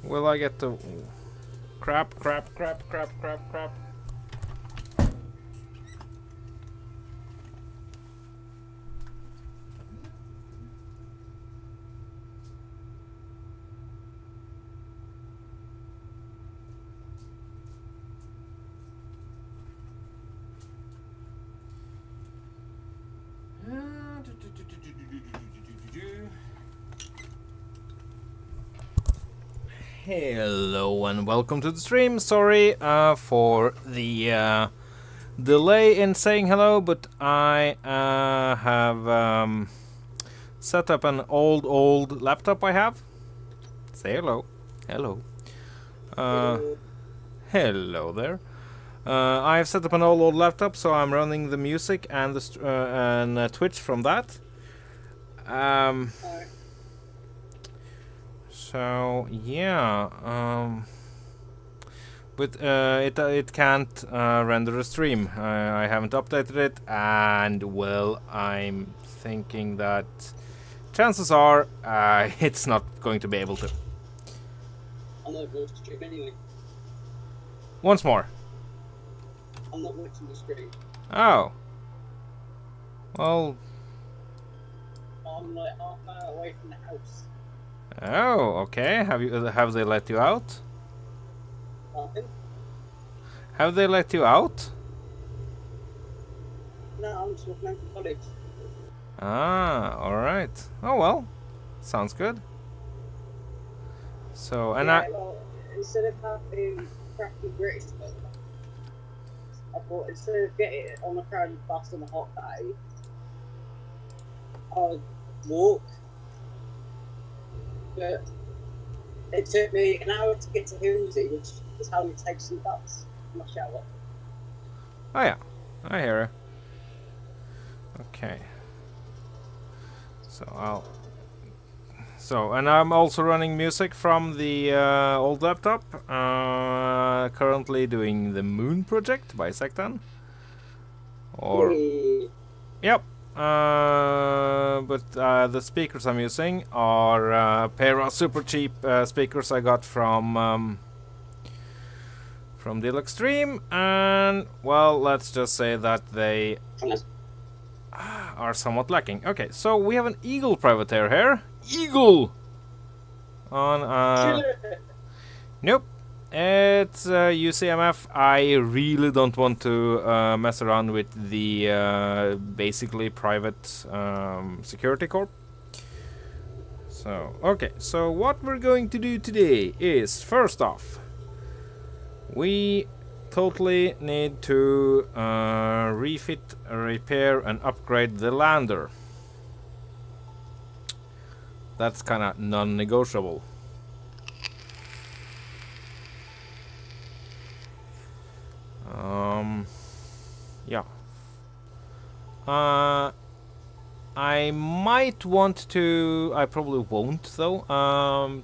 Will I get the... Crap. Hello and welcome to the stream. Sorry for the delay in saying hello, but I have set up an old laptop I have. Say hello. Hello. Hello there. I've set up an old laptop, so I'm running the music and the Twitch from that. So yeah, but it can't render a stream. I haven't updated it, and well, I'm thinking that chances are it's not going to be able to. I'm not going to stream anyway. Once more. I'm not watching the stream. Oh. Well. I'm like half an hour away from the house. Oh, okay. Have they let you out? Nothing? Have they let you out? No, I'm just walking home from college. Ah, all right. Oh well, sounds good. So and yeah, well, instead of having crappy British weather, I thought instead of getting it on a crowded bus on a hot day, I would walk. But it took me an hour to get to Hillsey, which is how it takes some bus from my shower. Oh yeah, I hear her. Okay. And I'm also running music from the old laptop. Currently doing the Moon Project by Sectan. Or yep. But the speakers I'm using are a pair of super cheap speakers I got from Deluxe Stream, and well, let's just say that they are somewhat lacking. Okay, so we have an Eagle privateer here. Eagle! On nope. It's UCMF. I really don't want to mess around with the basically private security corp. So, okay. So what we're going to do today is, first off, we totally need to refit, repair, and upgrade the lander. That's kind of non-negotiable. Yeah. I might want to, I probably won't though,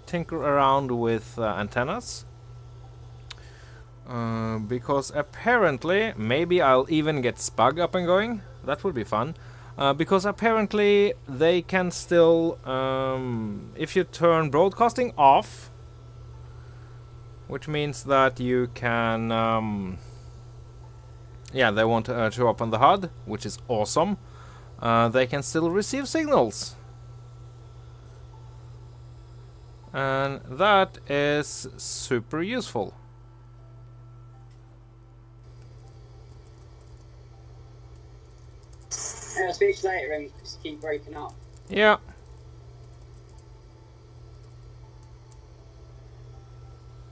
tinker around with antennas. Because apparently, maybe I'll even get Spug up and going. That would be fun. Because apparently they can still, if you turn broadcasting off, which means that you can, yeah, they won't show up on the HUD, which is awesome. They can still receive signals. And that is super useful. I'll speak to you later and just keep breaking up. Yeah.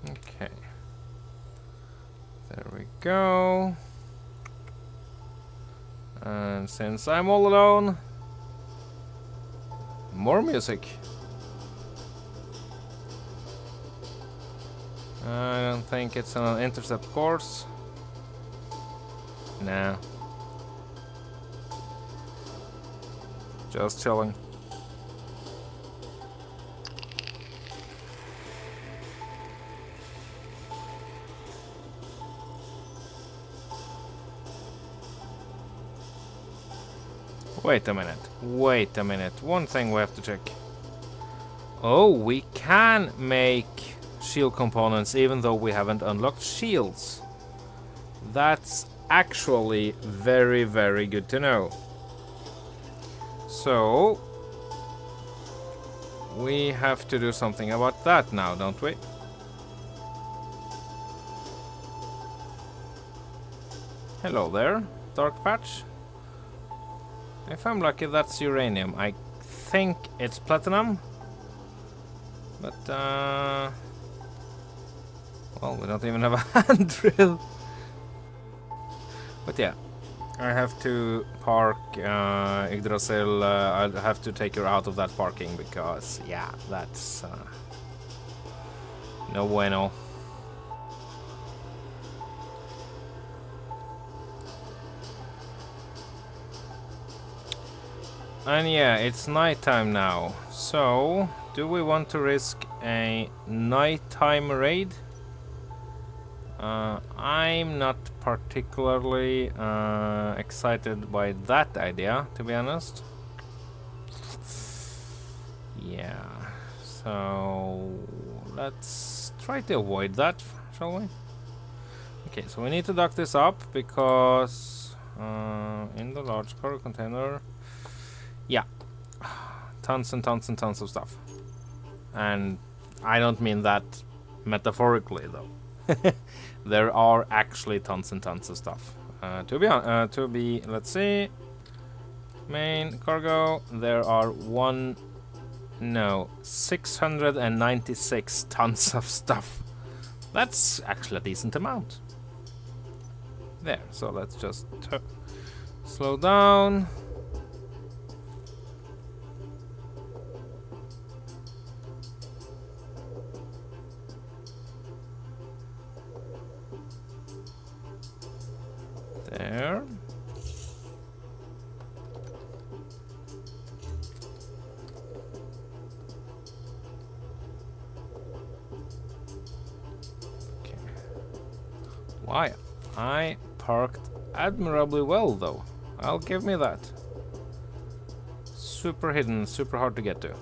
Okay. There we go. And since I'm all alone, more music. I don't think it's an intercept course. Nah. Just chilling. Wait a minute. Wait a minute. One thing we have to check. Oh, we can make shield components even though we haven't unlocked shields. That's actually very, very good to know. So we have to do something about that now, don't we? Hello there, dark patch. If I'm lucky, that's uranium. I think it's platinum. But, well, we don't even have a hand drill. But yeah, I have to park Yggdrasil. I'll have to take her out of that parking because, yeah, that's no bueno. And yeah, it's nighttime now. So, do we want to risk a nighttime raid? I'm not particularly excited by that idea, to be honest. Yeah, so let's try to avoid that, shall we? Okay, so we need to dock this up because in the large cargo container, yeah, tons and tons and tons of stuff. And I don't mean that metaphorically, though. There are actually tons and tons of stuff. Let's see, main cargo. There are 696 tons of stuff. That's actually a decent amount. There. So let's just slow down. There. Okay. Why? I parked admirably well, though. I'll give me that. Super hidden, super hard to get to.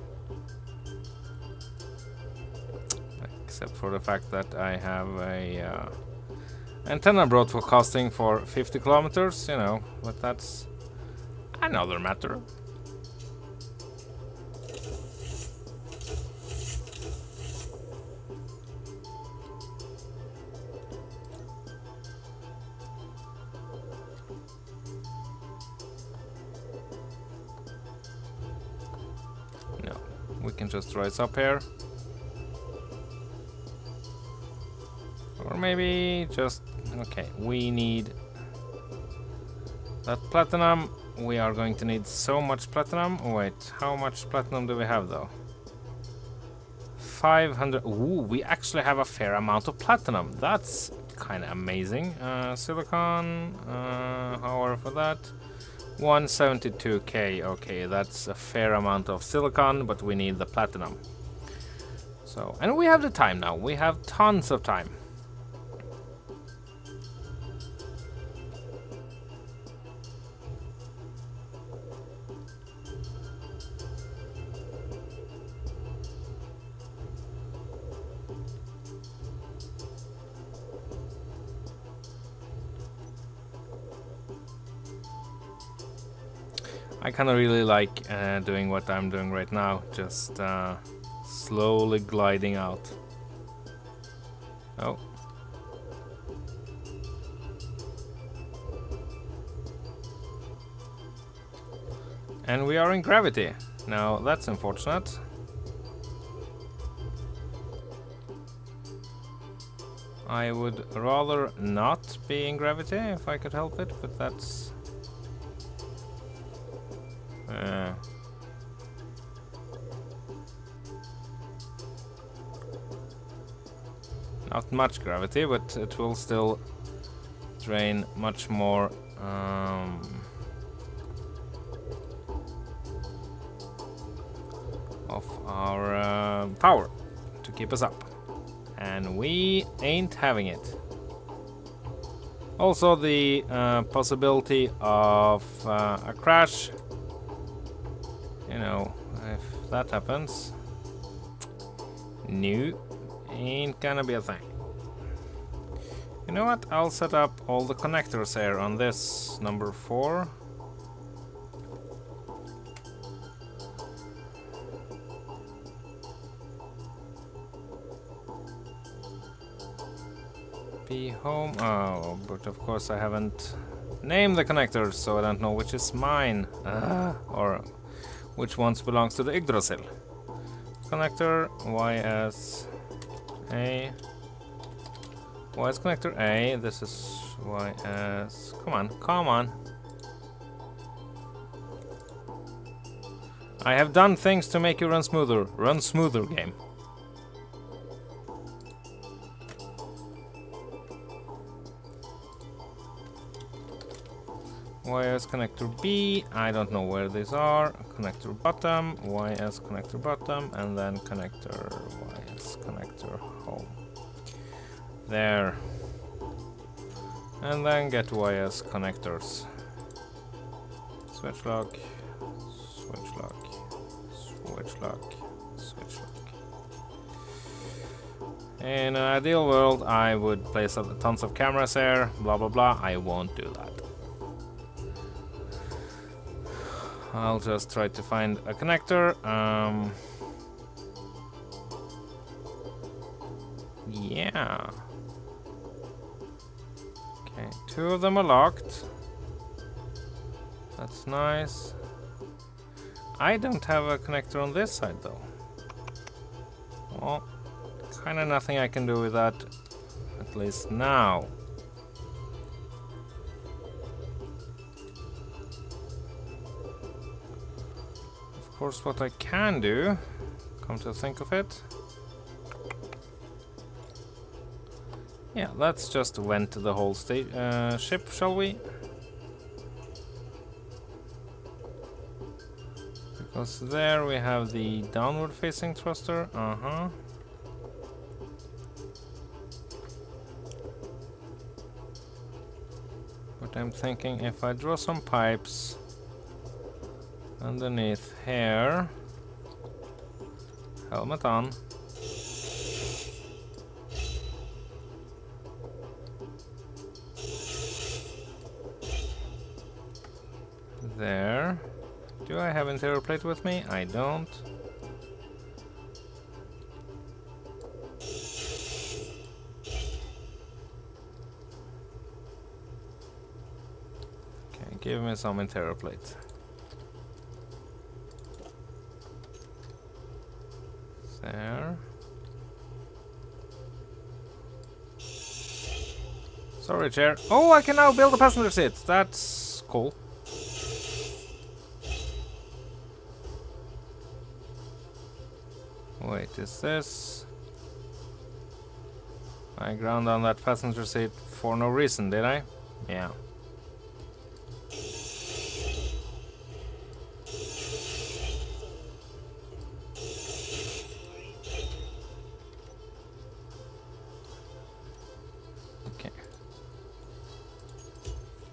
Except for the fact that I have a antenna broadcasting for 50 kilometers, you know, but that's another matter. No, we can just rise up here. Or maybe just... Okay, we need that platinum. We are going to need so much platinum. Oh, wait, how much platinum do we have, though? 500. Ooh, we actually have a fair amount of platinum. That's kind of amazing. Silicon, however, for that, 172k. Okay, that's a fair amount of silicon, but we need the platinum. So, and we have the time now. We have tons of time. I kind of really like doing what I'm doing right now, just slowly gliding out. Oh. And we are in gravity. Now that's unfortunate. I would rather not be in gravity if I could help it, but that's... not much gravity, but it will still drain much more of our power to keep us up, and we ain't having it. Also, the possibility of a crash, you know, if that happens, no, Ain't gonna be a thing. You know what? I'll set up all the connectors here on this number 4. Be home. Oh, but of course I haven't named the connectors, so I don't know which is mine. Or which ones belongs to the Yggdrasil. Connector YS A. YS connector A. This is YS. Come on, come on. I have done things to make you run smoother. Run smoother, game. YS connector B, I don't know where these are. Connector bottom, YS connector bottom, and then connector YS connector home. There. And then get YS connectors. Switch lock, switch lock, switch lock, switch lock. In an ideal world, I would place tons of cameras here, blah blah blah. I won't do that. I'll just try to find a connector. Yeah. Okay, 2 of them are locked. That's nice. I don't have a connector on this side though. Well, kinda nothing I can do with that, at least now. Of course, what I can do, come to think of it, yeah, let's just vent the whole ship, shall we? Because there we have the downward facing thruster, But I'm thinking if I draw some pipes underneath here, helmet on. There. Do I have interior plate with me? I don't. Okay, give me some interior plate. There. Sorry, chair. Oh, I can now build a passenger seat. That's cool. Wait, is this... I ground on that passenger seat for no reason, did I? Yeah. Okay.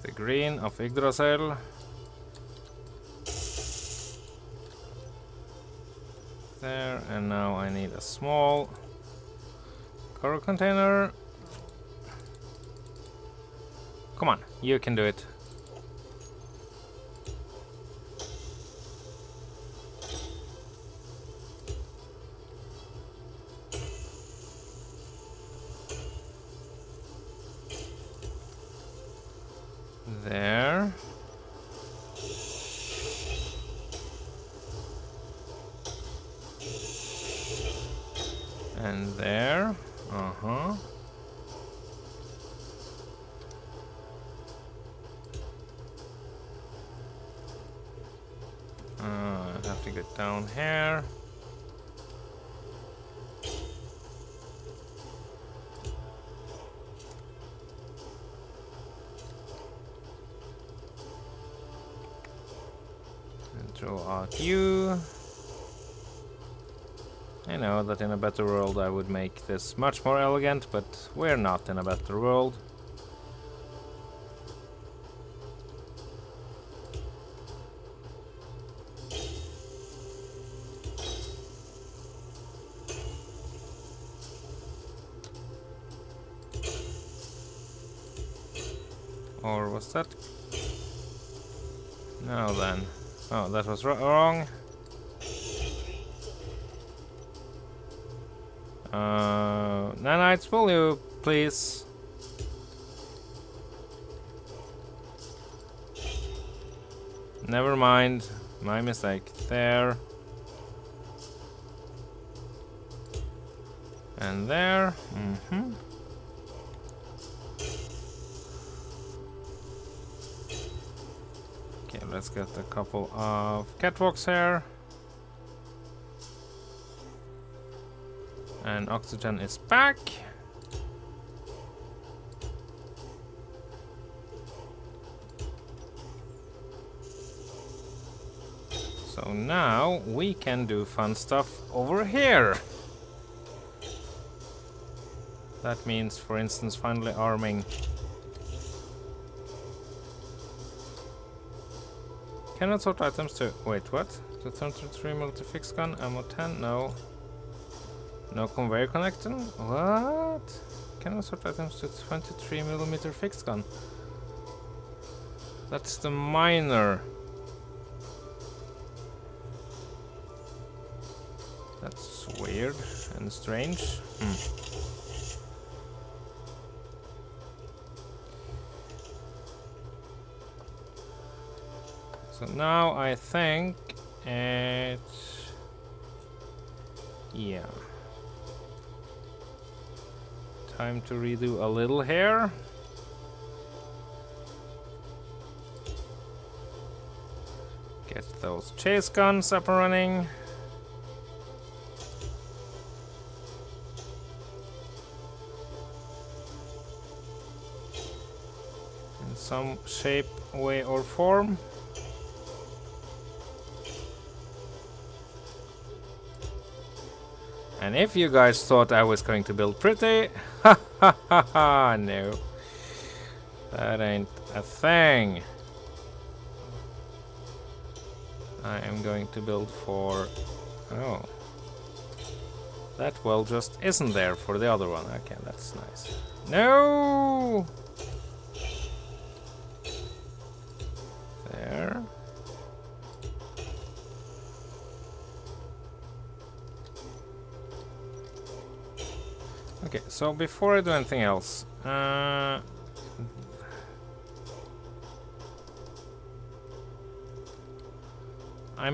The green of Yggdrasil. There, and now I need a small cargo container. Come on, you can do it. There. And there. I have to get down here. And throw out you. I know that in a better world I would make this much more elegant, but we're not in a better world. Or was that? No, then. Oh, that was wrong. Nanites, will you please? Never mind. My mistake. There. And there. Okay, let's get a couple of catwalks here. And oxygen is back. So now we can do fun stuff over here. That means, for instance, finally arming. Cannot sort items to... Wait, what? To turn to 3mm fixed gun, ammo 10? No. No conveyor connection? What? Cannot sort items to 23mm fixed gun. That's the minor. That's weird and strange. So now I think it's... Yeah. Time to redo a little here. Get those chase guns up and running. In some shape, way or form. And if you guys thought I was going to build pretty, ha ha ha ha, no. That ain't a thing. I am going to build for... Oh. That well just isn't there for the other one. Okay, that's nice. No! There. Okay, so before I do anything else, I'm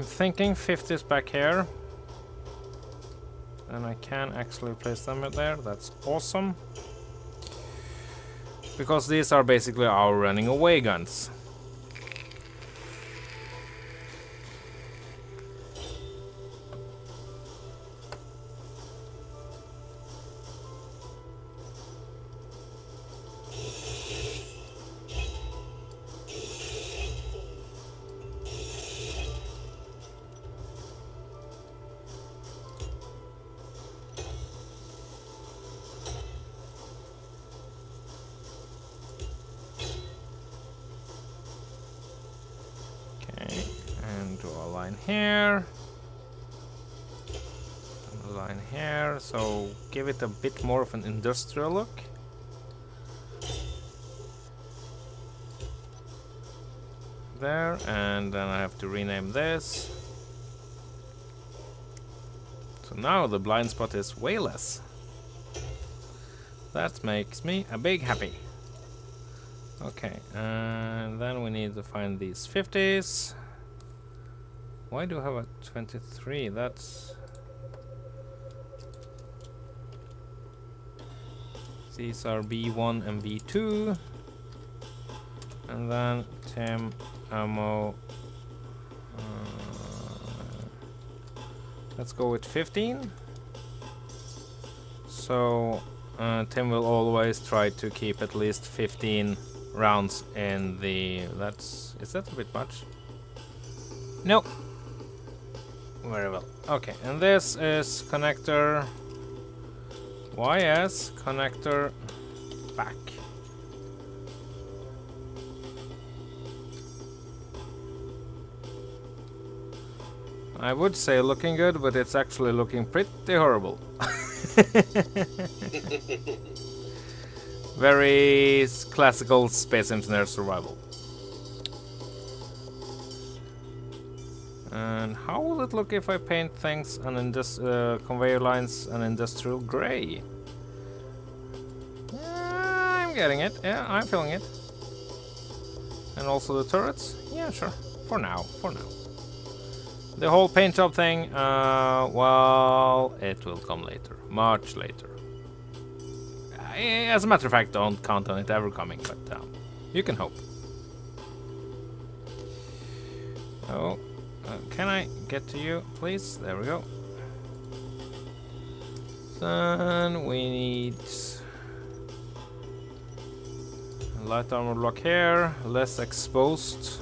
thinking 50s back here, and I can actually place them there. That's awesome, because these are basically our running away guns. Here, a line here, so give it a bit more of an industrial look. There, and then I have to rename this. So now the blind spot is way less. That makes me a big happy. Okay, and then we need to find these 50s. Why do I have a 23? That's... These are B1 and B2. And then Tim, ammo. Let's go with 15. So Tim will always try to keep at least 15 rounds in the... That's... Is that a bit much? No. Very well. Okay, and this is connector YS, connector back. I would say looking good, but it's actually looking pretty horrible. Very classical space engineer survival. And how will it look if I paint things and conveyor lines an industrial gray? I'm getting it. Yeah, I'm feeling it. And also the turrets? Yeah, sure. For now. The whole paint job thing, well, it will come later. Much later. As a matter of fact, don't count on it ever coming, but you can hope. Oh, can I get to you, please? There we go. Then we need light armor block here, less exposed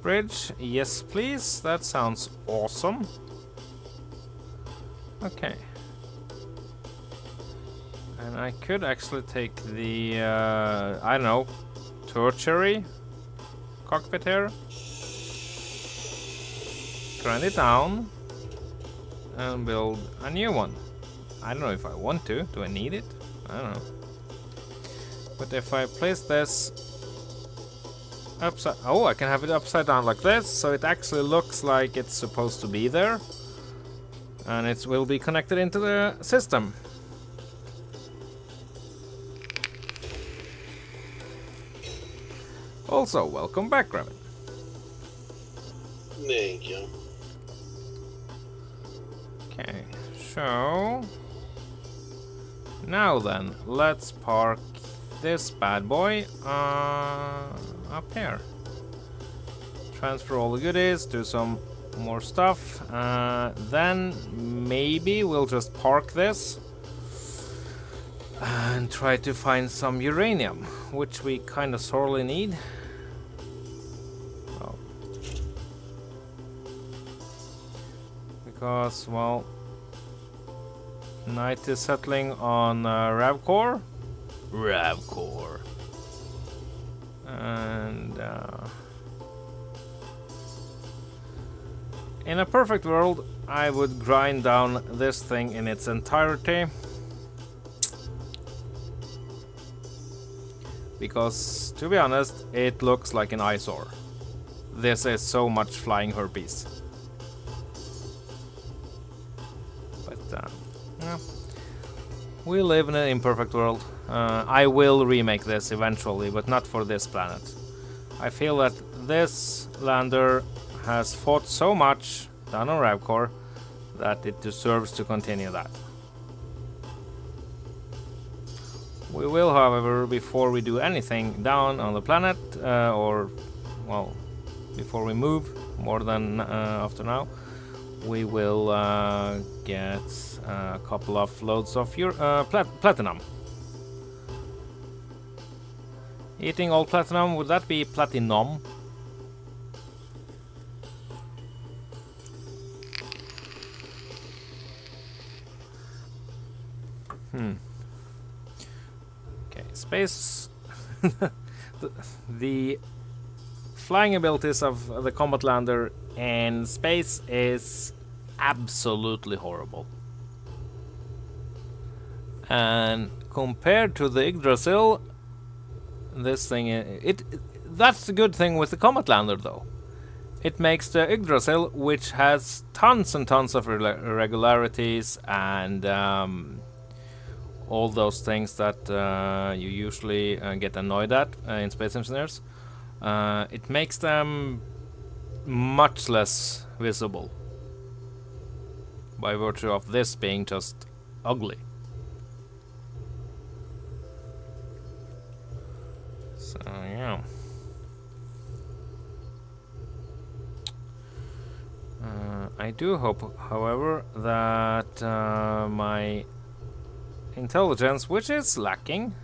bridge. Yes, please. That sounds awesome. Okay. And I could actually take the, I don't know, tertiary cockpit here. Grind it down. And build a new one. I don't know if I want to. Do I need it? I don't know. But if I place this upside... Oh, I can have it upside down like this. So it actually looks like it's supposed to be there. And it will be connected into the system. Also, welcome back, Raven. Thank you. Okay, so... Now then, let's park this bad boy up here. Transfer all the goodies, do some more stuff. Then maybe we'll just park this and try to find some uranium, which we kind of sorely need. Because, well, night is settling on Ravcore. Ravcore. And in a perfect world, I would grind down this thing in its entirety. Because, to be honest, it looks like an eyesore. This is so much flying herpes. Yeah. We live in an imperfect world. I will remake this eventually, but not for this planet. I feel that this lander has fought so much down on Ravcore that it deserves to continue that. We will, however, before we do anything down on the planet, or, well, before we move, more than after now, we will get a couple of loads of platinum. Eating all platinum, would that be platinum? Okay, space. the flying abilities of the combat lander in space is absolutely horrible. And compared to the Yggdrasil, this thing, that's the good thing with the combat lander though. It makes the Yggdrasil, which has tons and tons of irregularities and all those things that you usually get annoyed at in Space Engineers, it makes them much less visible by virtue of this being just ugly. So yeah. I do hope, however, that my intelligence, which is lacking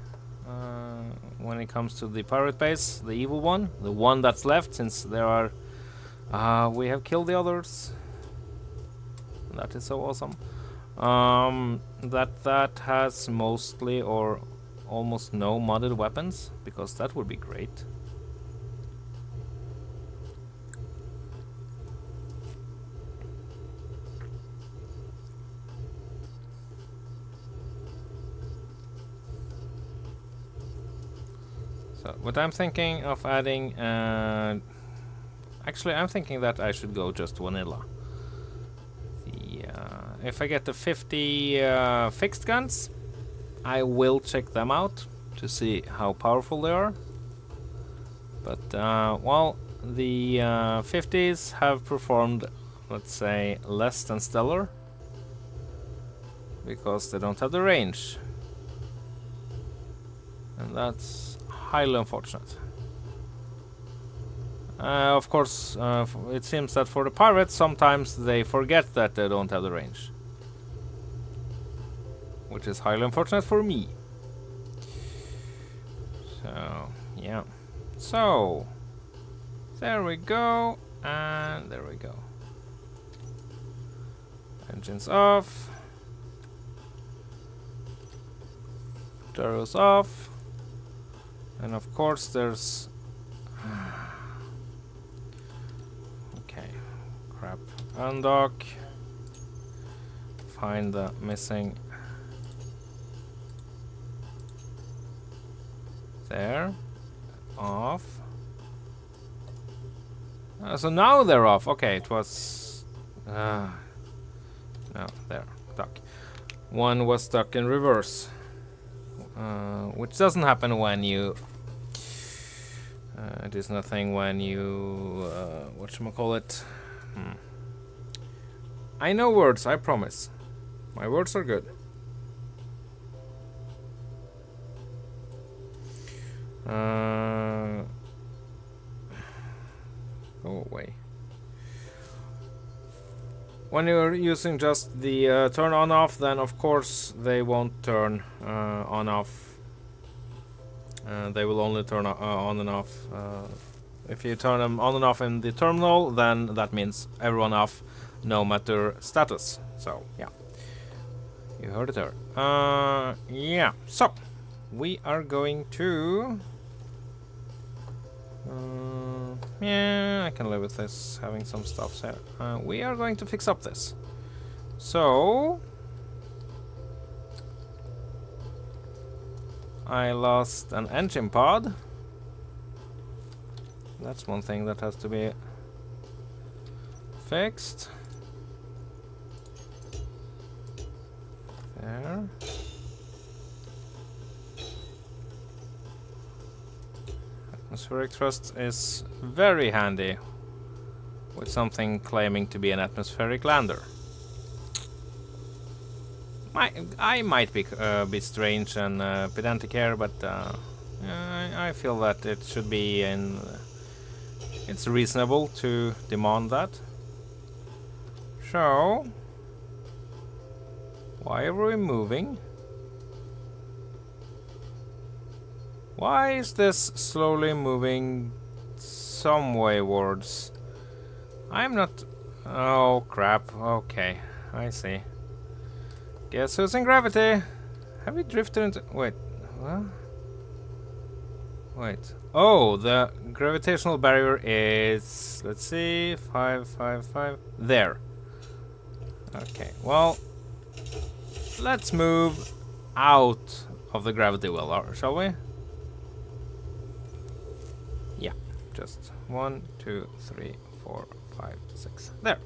when it comes to the pirate base, the evil one, the one that's left, since there are we have killed the others. That is so awesome. That has mostly or almost no modded weapons, because that would be great. So, what I'm thinking of adding... actually, I'm thinking that I should go just vanilla. If I get the 50 fixed guns, I will check them out to see how powerful they are. But, well, the 50s have performed, let's say, less than stellar. Because they don't have the range. And that's highly unfortunate. Of course, it seems that for the pirates, sometimes they forget that they don't have the range. Which is highly unfortunate for me. So, yeah. So, there we go, and there we go. Engines off. Turrets off. And of course there's... okay, crap. Undock. Find the missing... there. Off. So now they're off. Okay, it was... no, there. Stuck. One was stuck in reverse. Which doesn't happen when you... it is nothing when you... whatchamacallit? I know words, I promise. My words are good. Go away. When you're using just the turn on off, then of course they won't turn on off. They will only turn on and off. If you turn them on and off in the terminal, then that means everyone off, no matter status. So yeah, you heard it there. Yeah. So we are going to. Yeah, I can live with this, having some stuff here. We are going to fix up this. So... I lost an engine pod. That's one thing that has to be fixed. There. Atmospheric thrust is very handy with something claiming to be an atmospheric lander. I might be strange and pedantic here, but I feel that it should be in. It's reasonable to demand that. So, why are we moving? Why is this slowly moving some waywards? I'm not... Oh, crap. Okay, I see. Guess who's in gravity? Have we drifted into... Wait, what? Wait. Oh, the gravitational barrier is... Let's see... 5, 5, 5... There. Okay, well... Let's move out of the gravity well, shall we? Yeah, just 1, 2, 3, 4, 5, 6. There.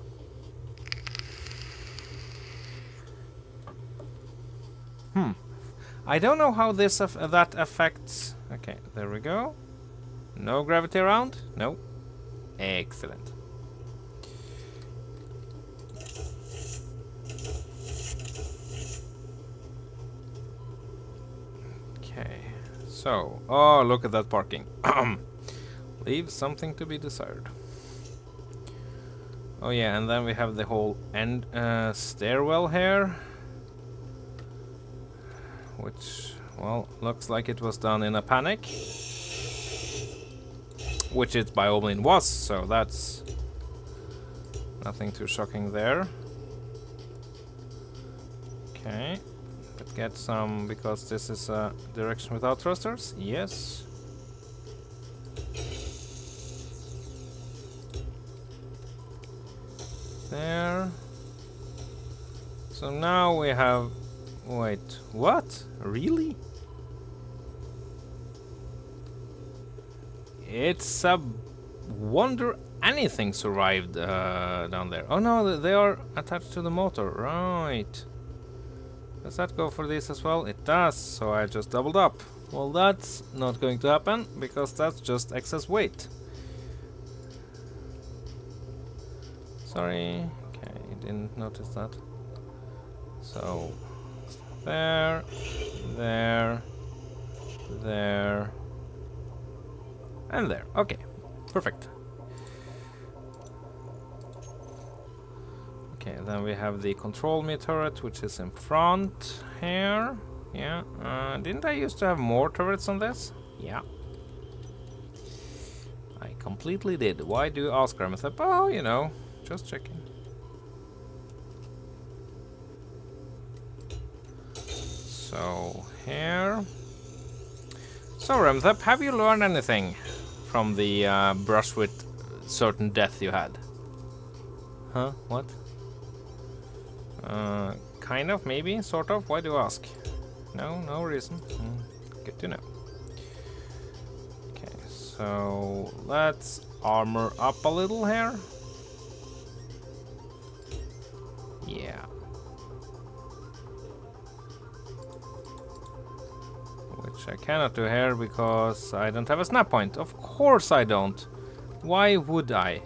I don't know how this that affects. Okay, there we go. No gravity around? No. Excellent. Okay. So, oh, look at that parking. Leave something to be desired. Oh yeah, and then we have the whole end stairwell here. Which, well, looks like it was done in a panic. Which it by all means was, so that's nothing too shocking there. Okay, but get some, because this is a direction without thrusters. Yes. There. So now we have... Wait, what? Really? It's a wonder anything survived down there. Oh no, they are attached to the motor. Right. Does that go for this as well? It does, so I just doubled up. Well, that's not going to happen, because that's just excess weight. Sorry. Okay, didn't notice that. So, there, there, there, and there. Okay, perfect. Okay, then we have the control me turret, which is in front here. Yeah, didn't I used to have more turrets on this? Yeah. I completely did. Why do you ask, Remethep? Oh, you know, just checking. So, here. So, Remethep, have you learned anything from the brush with certain death you had? Huh? What? Kind of, maybe, sort of. Why do you ask? No, no reason. Good to know. Okay, so let's armor up a little here. Yeah. Which I cannot do here because I don't have a snap point. Of course I don't. Why would I?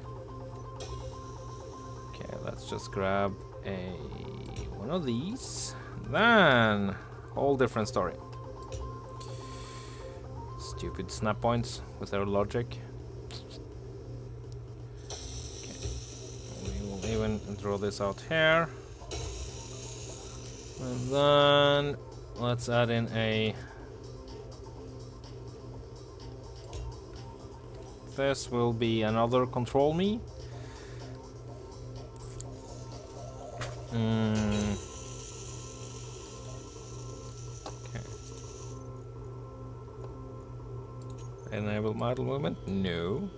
Okay, let's just grab one of these. Then, whole different story. Stupid snap points with their logic. Okay. We will even draw this out here. And then let's add in a... This will be another control me. Okay. Enable model movement? No.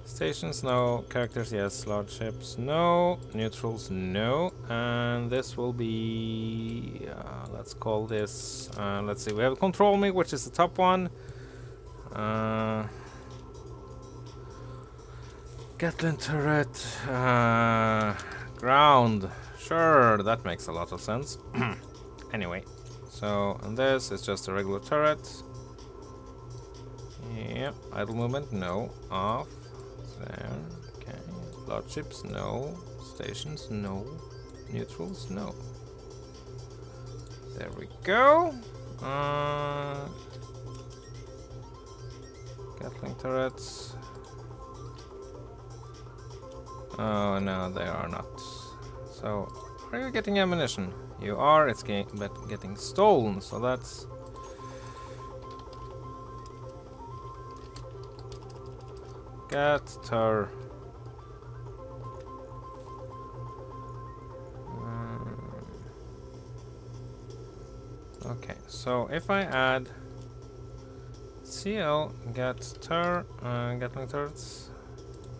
Stations? No. Characters? Yes. Large ships? No. Neutrals? No. And this will be... let's call this... let's see. We have control me, which is the top one. Gatling turret, ground. Sure, that makes a lot of sense. Anyway, so and this is just a regular turret. Yep, idle movement, no. Off. There, okay. Large ships, no. Stations, no. Neutrals, no. There we go. Gatling turrets. Oh no, they are not. So, are you getting ammunition? You are. It's getting stolen, so that's... Get tur. Okay, so if I add CL get tur Gatling turrets,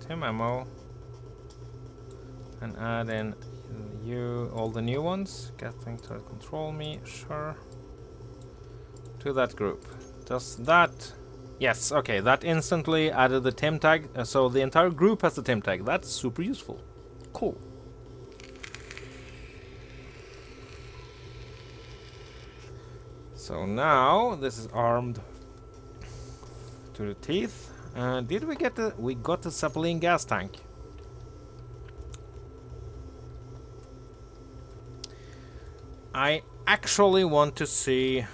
Tim ammo, and add in all the new ones. Gatling turret control me, sure. To that group. Does that? Yes, okay, that instantly added the Tim tag, so the entire group has the Tim tag. That's super useful. Cool. So now this is armed to the teeth. Did we get the? We got the Zeppelin gas tank. I actually want to see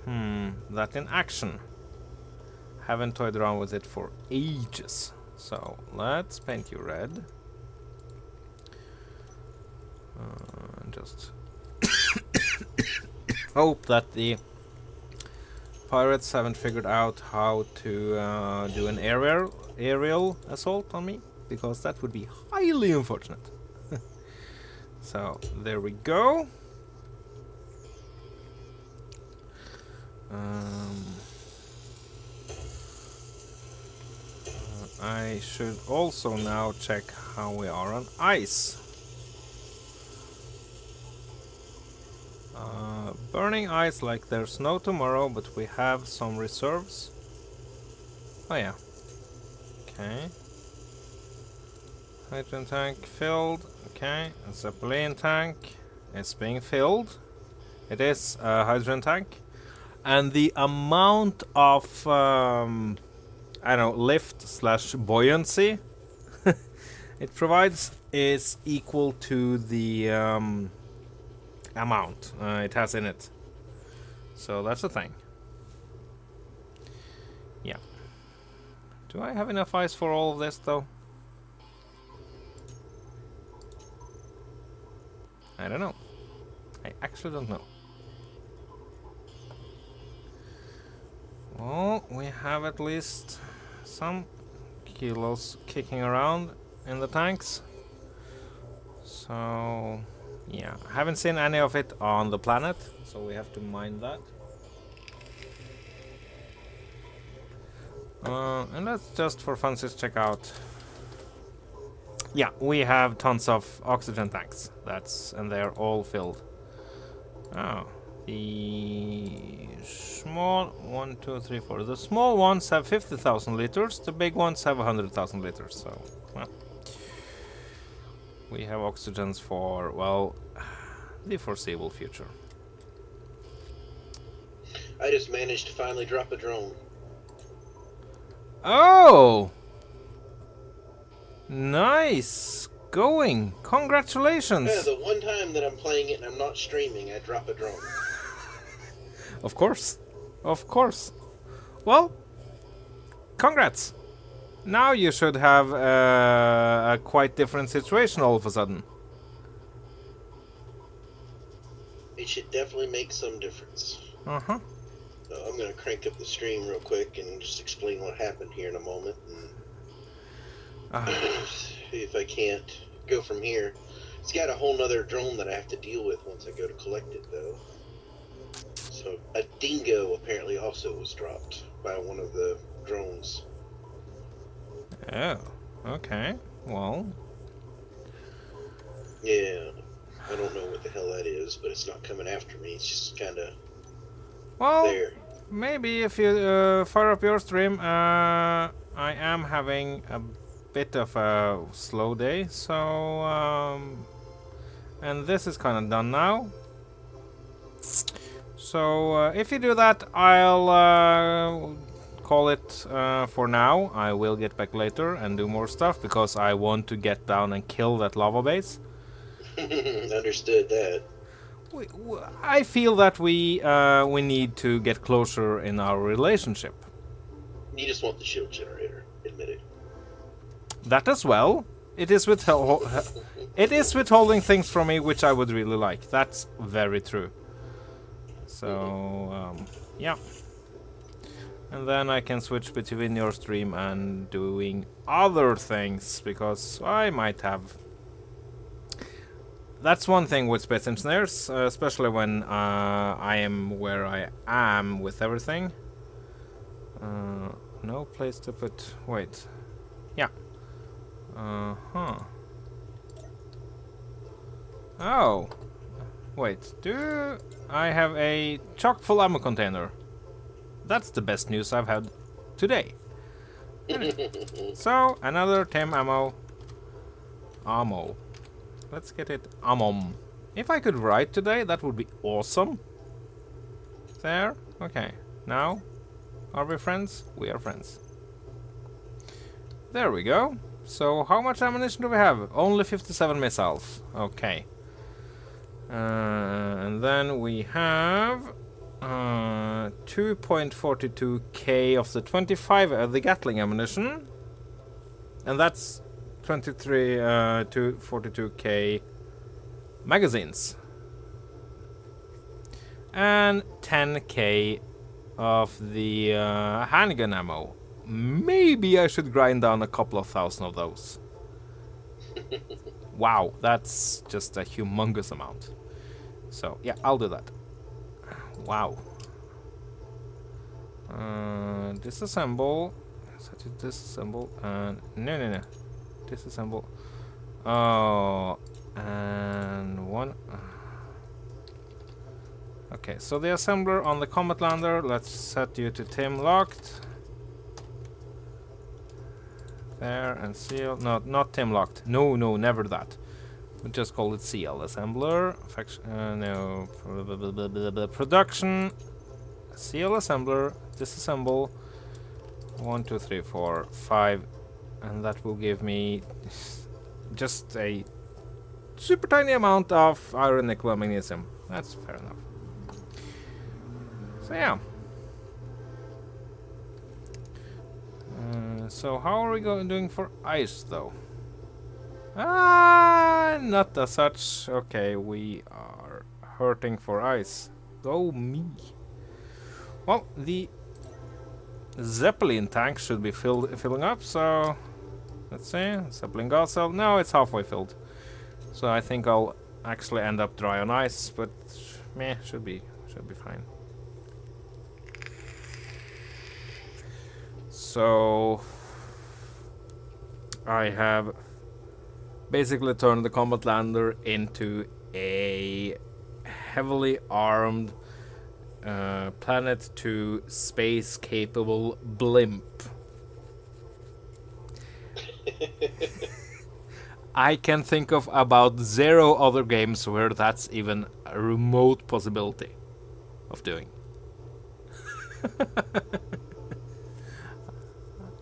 that in action. Haven't toyed around with it for ages. So let's paint you red. Just hope that the pirates haven't figured out how to do an aerial assault on me, because that would be highly unfortunate. So there we go. I should also now check how we are on ice. Burning ice like there's no tomorrow, but we have some reserves. Oh yeah. Okay. Hydrogen tank filled. Okay. A Zeppelin tank is being filled. It is a hydrogen tank. And the amount of, I don't know, lift slash buoyancy it provides is equal to the amount it has in it. So that's the thing. Yeah. Do I have enough ice for all of this though? I don't know. I actually don't know. Well, we have at least some kilos kicking around in the tanks. So, yeah. I haven't seen any of it on the planet, so we have to mind that. And let's just for funsies check out. Yeah, we have tons of oxygen tanks. And they're all filled. Oh, the small 1, 2, 3, 4. The small ones have 50,000 liters. The big ones have 100,000 liters. So, well, we have oxygens for, well, the foreseeable future. I just managed to finally drop a drone. Oh! Nice going. Congratulations. Yeah, the one time that I'm playing it and I'm not streaming, I drop a drone. Of course. Of course. Well, congrats. Now you should have a quite different situation all of a sudden. It should definitely make some difference. Uh-huh. So I'm going to crank up the stream real quick and just explain what happened here in a moment. And if I can't go from here. It's got a whole nother drone that I have to deal with once I go to collect it, though. So a dingo apparently also was dropped by one of the drones. Oh, okay. Well. Yeah, I don't know what the hell that is, but it's not coming after me. It's just kind of there. Maybe if you fire up your stream, I am having a bit of a slow day, so and this is kind of done now. So if you do that, I'll call it for now. I will get back later and do more stuff because I want to get down and kill that lava base. Understood that. I feel that we need to get closer in our relationship. You just want the shield generator, admit it. That as well. It is withholding things from me which I would really like. That's very true. So yeah. And then I can switch between your stream and doing other things because I might have. That's one thing with Space Engineers, especially when I am where I am with everything. No place to put. Wait. Yeah. Oh. Wait. Do I have a chock full ammo container? That's the best news I've had today. So, another TEM ammo. Ammo. Let's get it. Ammo. If I could write today, that would be awesome. There. Okay. Now, are we friends? We are friends. There we go. So, how much ammunition do we have? Only 57 missiles. Okay. And then we have 2.42k of the 25 the Gatling ammunition. And that's 23 to 42k magazines. And 10k of the handgun ammo. Maybe I should grind down a couple of thousand of those. Wow, that's just a humongous amount. So, yeah, I'll do that. Wow. Disassemble. Disassemble. No. Disassemble. Oh, and one. Okay, so the assembler on the combat lander. Let's set you to TIM locked. there and seal. No, not Tim locked. No, never that. We just call it CL assembler. No, production. CL assembler. Disassemble. 1, 2, 3, 4, 5, and that will give me just a super tiny amount of iron, nickel, and magnesium. That's fair enough. So yeah. So how are we doing for ice though? Not as such. Okay, we are hurting for ice. Oh me. Well, the Zeppelin tank should be filling up, so let's see. Zeppelin gas cell. No, it's halfway filled. So I think I'll actually end up dry on ice, but meh, should be fine. So I have basically turned the combat lander into a heavily armed planet to space capable blimp. I can think of about 0 other games where that's even a remote possibility of doing.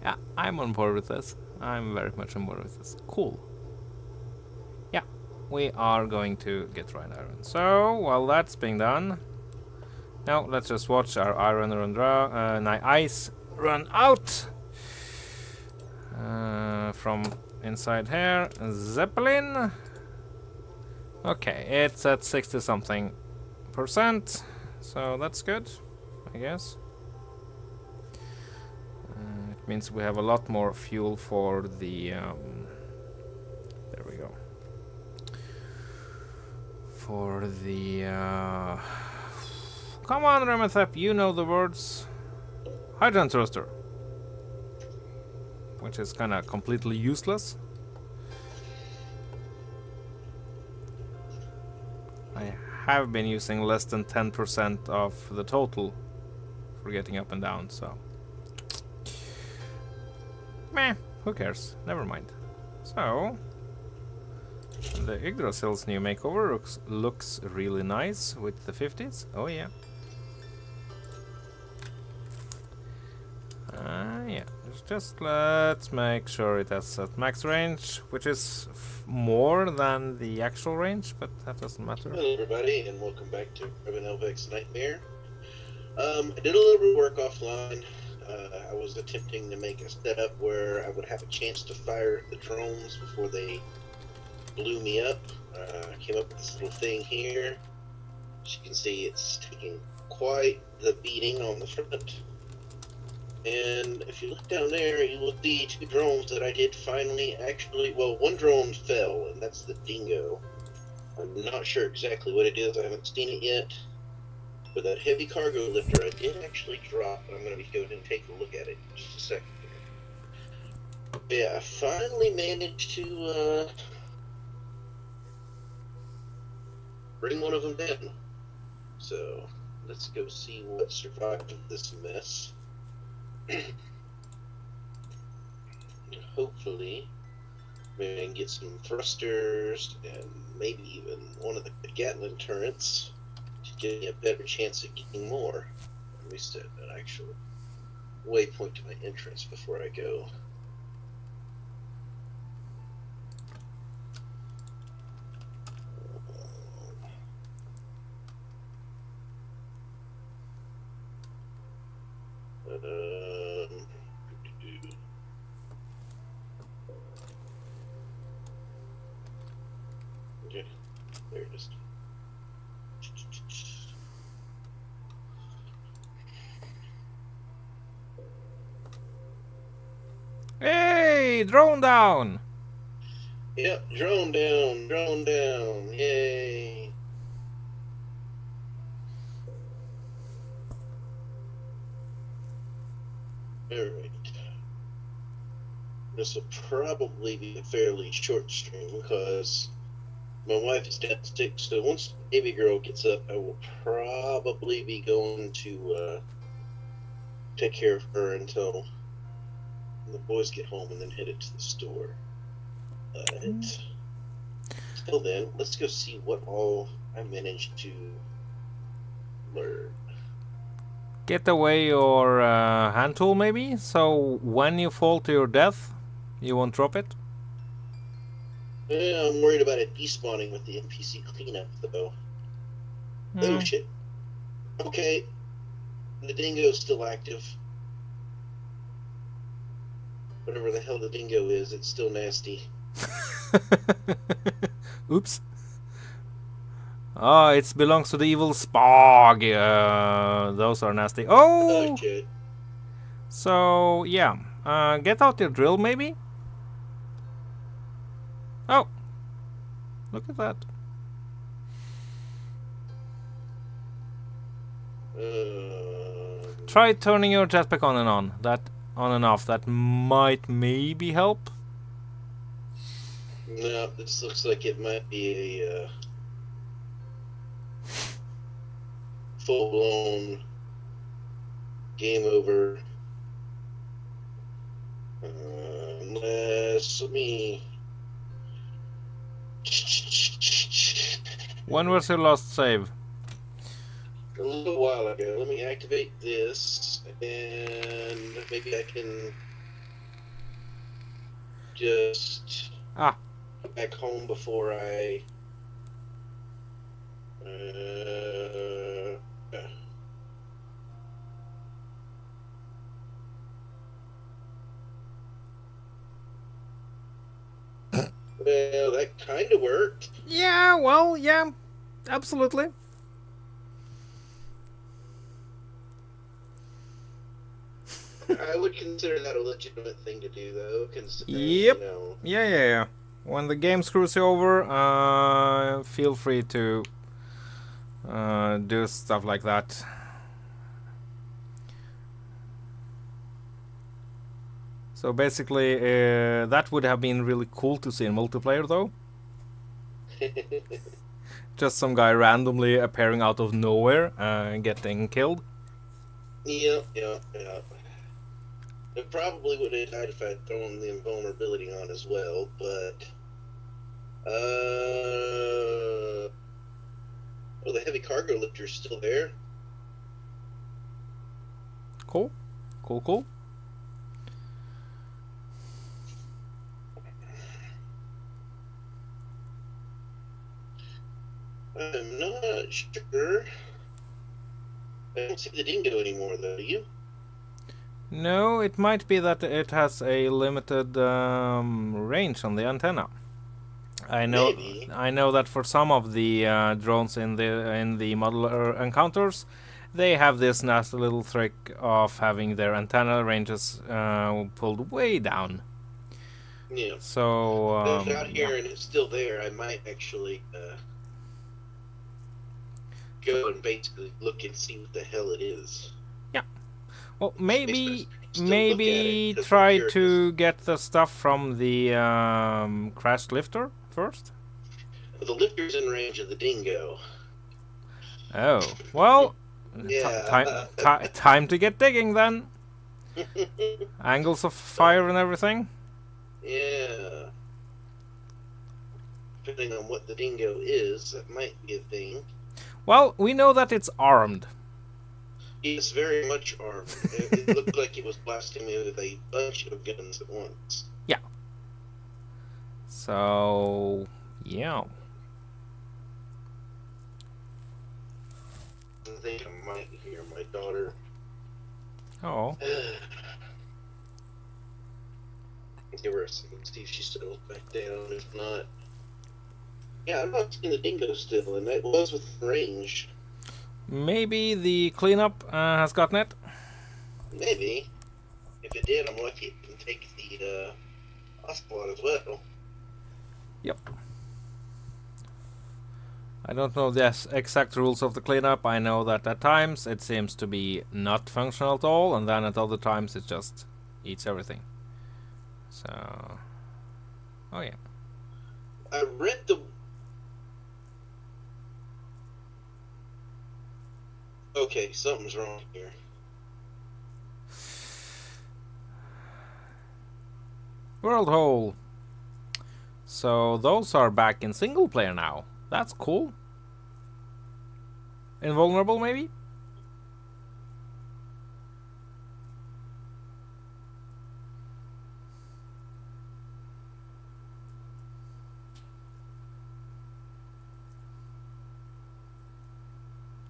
Yeah, I'm on board with this. I'm very much on board with this. Cool. Yeah, we are going to get right iron. So, while that's being done, now let's just watch our iron run dry, ice run out. From inside here, Zeppelin. Okay, it's at 60 something %, so that's good, I guess. It means we have a lot more fuel for the there we go, for the come on, Remethep, you know the words. Hydrogen thruster, which is kind of completely useless. I have been using less than 10% of the total for getting up and down, so meh, who cares? Never mind. So the Yggdrasil's new makeover looks really nice with the 50s. Oh yeah. Yeah, just let's make sure it has at max range, which is more than the actual range, but that doesn't matter. Hello everybody, and welcome back to Elvex's Nightmare. I did a little bit of work offline. I was attempting to make a setup where I would have a chance to fire the drones before they blew me up. I came up with this little thing here. As you can see, it's taking quite the beating on the front. And if you look down there, you will see 2 drones that I did finally actually... Well, one drone fell, and that's the Dingo. I'm not sure exactly what it is. I haven't seen it yet. But that heavy cargo lifter I did actually drop. I'm going to be going and take a look at it in just a second here. Yeah, I finally managed to bring one of them down. So, let's go see what survived this mess. Hopefully maybe I can get some thrusters and maybe even one of the Gatling turrets to give me a better chance at getting more. Let me set an actual waypoint to my entrance before I go. Okay, there it is. Hey, drone down! Yep, drone down, yay! Alright. This will probably be a fairly short stream because my wife is down sick, so once the baby girl gets up, I will probably be going to take care of her until the boys get home and then headed to the store. But till then, let's go see what all I managed to learn. Get away your hand tool, maybe, so when you fall to your death, you won't drop it. Yeah, I'm worried about it despawning with the NPC cleanup, though. Oh shit. Okay, the dingo's still active. Whatever the hell the dingo is, it's still nasty. Oops. Oh, it belongs to the evil Spog. Those are nasty. Oh! Oh shit. So, yeah. Get out your drill, maybe? Oh! Look at that. Try turning your jetpack on and on. That on and off. That might maybe help. No, this looks like it might be a full-blown game over. Unless, let me... When was your last save? A little while ago. Let me activate this, and maybe I can just Ah. go back home before I... Well, that kind of worked. Yeah, well, yeah. Absolutely. I would consider that a legitimate thing to do, though, considering, Yep. you know... Yeah. When the game screws you over, feel free to do stuff like that. So basically, that would have been really cool to see in multiplayer, though. Just some guy randomly appearing out of nowhere and getting killed. Yeah. It probably would have died if I had thrown the invulnerability on as well, but... Oh, the heavy cargo lifter's still there. Cool. I'm not sure. I don't see the dingo anymore, though. Do you? No, it might be that it has a limited range on the antenna. I know that for some of the drones in the modular encounters, they have this nasty little trick of having their antenna ranges pulled way down. Yeah. So If it's out here and it's still there, I might actually go and basically look and see what the hell it is. Yeah. Well, maybe it, try to get the stuff from the crashed lifter first. The lifter's in range of the dingo. Oh, well, Yeah. time to get digging then. Angles of fire and everything. Yeah. Depending on what the dingo is, that might be a thing. Well, we know that it's armed. It's very much armed. It looked like it was blasting me with a bunch of guns at once. Yeah. So, yeah. I think I might hear my daughter. Oh. Give her a second, see if she settles back down. If not, yeah, I'm not seeing the dingo still, and that was within range. Maybe the cleanup has gotten it. Maybe. If it did, I'm lucky it can take the ocelot as well. Yep. I don't know the exact rules of the cleanup. I know that at times it seems to be not functional at all, and then at other times it just eats everything. So, oh yeah. I read the... Okay, something's wrong here. World hole. So those are back in single player now. That's cool. Invulnerable, maybe?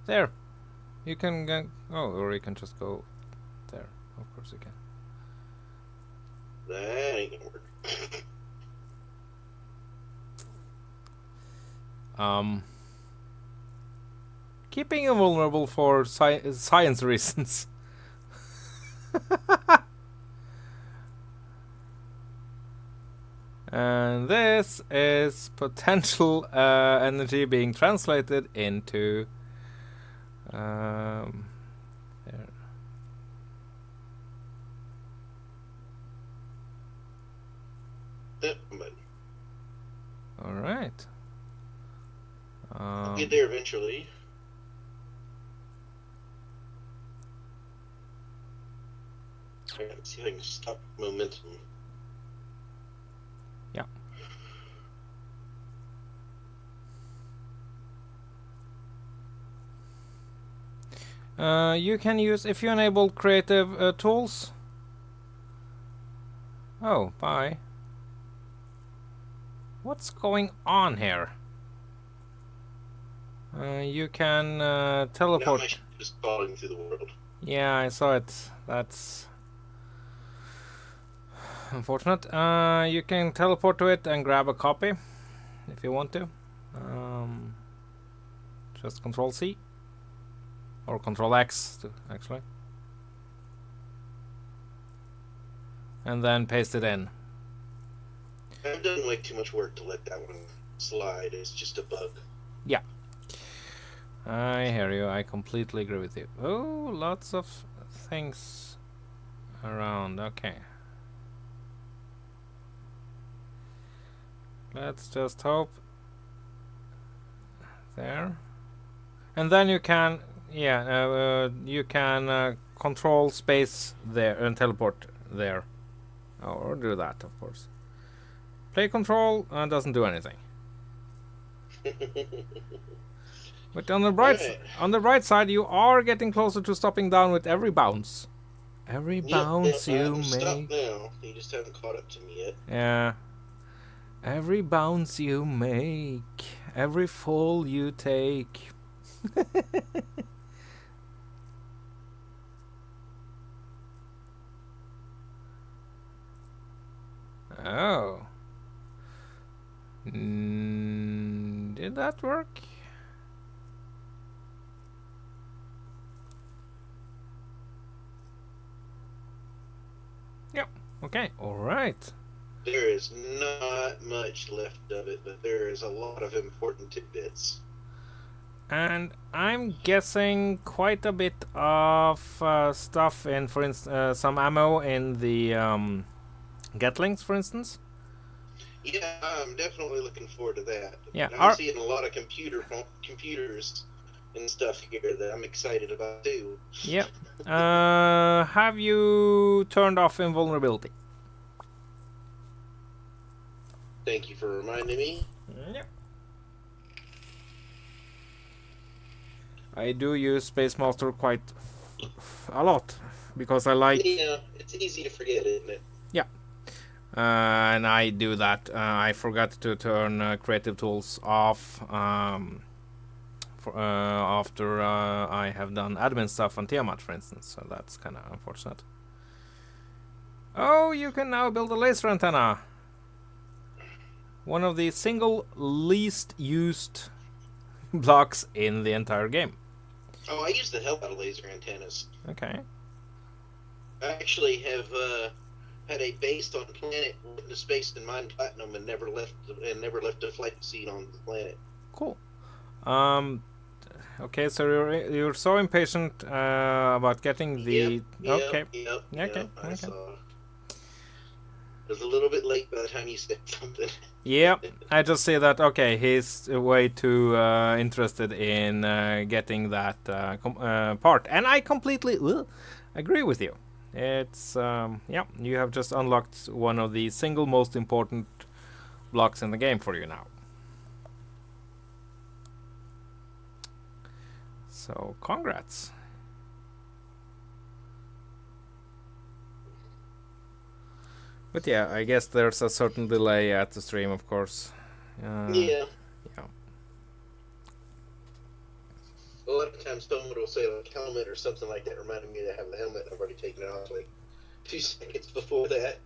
There. You can go. Oh, or you can just go there. Of course you can. That ain't gonna work. Keeping invulnerable for science reasons. And this is potential energy being translated into there. All right. I'll get there eventually. Let's see if I can stop momentum. You can use, if you enable creative tools. Oh, bye. What's going on here? You can teleport. Now my ship is falling through the world. Yeah, I saw it. That's unfortunate. You can teleport to it and grab a copy if you want to. Just Control C or Control X actually, and then paste it in. I've done way too much work to let that one slide. It's just a bug. Yeah. I hear you. I completely agree with you. Oh, lots of things around. Okay. Let's just hope. There. And then you can, you can control space there and teleport there. Or do that, of course. Play control doesn't do anything. But on the right side, you are getting closer to stopping down with every bounce. Every bounce you I'm stuck make. now. You just haven't caught up to me yet. Yeah. Every bounce you make, every fall you take. Oh. Did that work? Yep. Okay. All right. There is not much left of it, but there is a lot of important tidbits. And I'm guessing quite a bit of stuff in, for instance, some ammo in the Gatlings, for instance. Yeah, I'm definitely looking forward to that. Yeah, I'm seeing a lot of computers and stuff here that I'm excited about too. Yep. Have you turned off invulnerability? Thank you for reminding me. Yep. I do use Space Master quite a lot because I like. Yeah, it's easy to forget, isn't it? Yeah. And I do that. I forgot to turn creative tools off after I have done admin stuff on Tiamat, for instance. So that's kind of unfortunate. Oh, you can now build a laser antenna. One of the single least used blocks in the entire game. Oh, I use the hell out of laser antennas. Okay. I actually have had a base on planet, went into space and mined platinum, and never left a flight scene on the planet. Cool. Okay, so you're so impatient about getting the. Yep, Okay. I saw. It was a little bit late by the time you said something. Yeah, I just say that. Okay, he's way too interested in getting that part, and I completely agree with you. It's yeah, you have just unlocked one of the single most important blocks in the game for you now. So congrats. But yeah, I guess there's a certain delay at the stream, of course. Yeah. Yeah. A lot of times someone will say like helmet or something like that, reminding me to have the helmet. I've already taken it off like 2 seconds before that.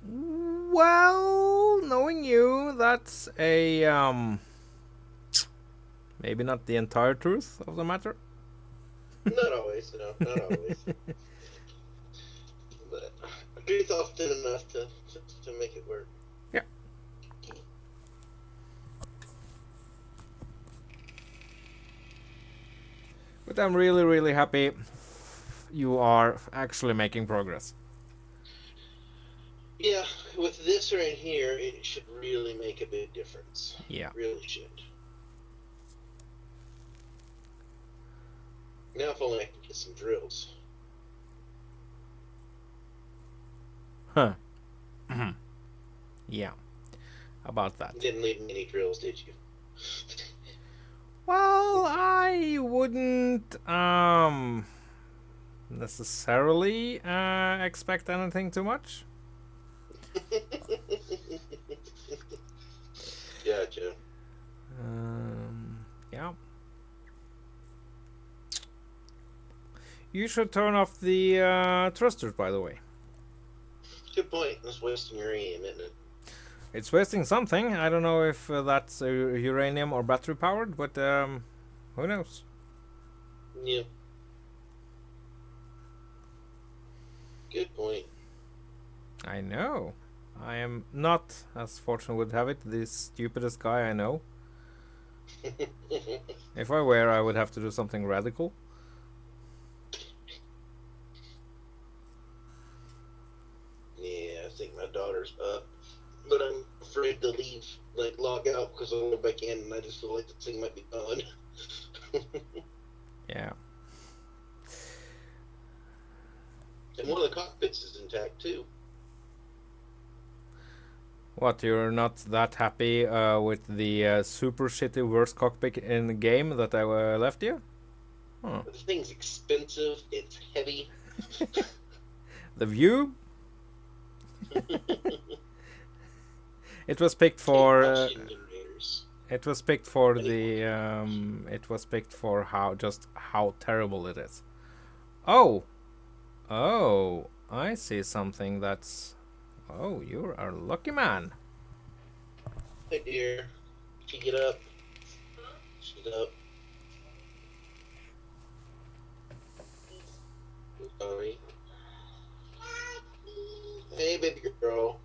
Well, knowing you, that's a maybe not the entire truth of the matter. Not always, no, not always. But truth often enough to make it work. Yeah. But I'm really, really happy you are actually making progress. Yeah, with this right here, it should really make a big difference. Yeah. Really should. Now if only I can get some drills. Huh. Yeah. About that. You didn't leave me any drills, did you? Well, I wouldn't necessarily expect anything too much. Gotcha. Yeah. You should turn off the thrusters, by the way. Good point. That's wasting your aim, isn't it? It's wasting something. I don't know if that's uranium or battery powered, but who knows? Yeah. Good point. I know. I am not, as fortune would have it, the stupidest guy I know. If I were, I would have to do something radical. Yeah, I think my daughter's up. But I'm afraid to leave, like log out, because I'll go back in and I just feel like the thing might be gone. Yeah. And one of the cockpits is intact too. What, you're not that happy with the super shitty worst cockpit in the game that I left you? Huh. But the thing's expensive, it's heavy. The view? It was picked for. It was picked for the. It was picked for how terrible it is. Oh, I see something that's. Oh, you're a lucky man. Hey dear, she get up. She's up. Sorry. Hey, baby girl.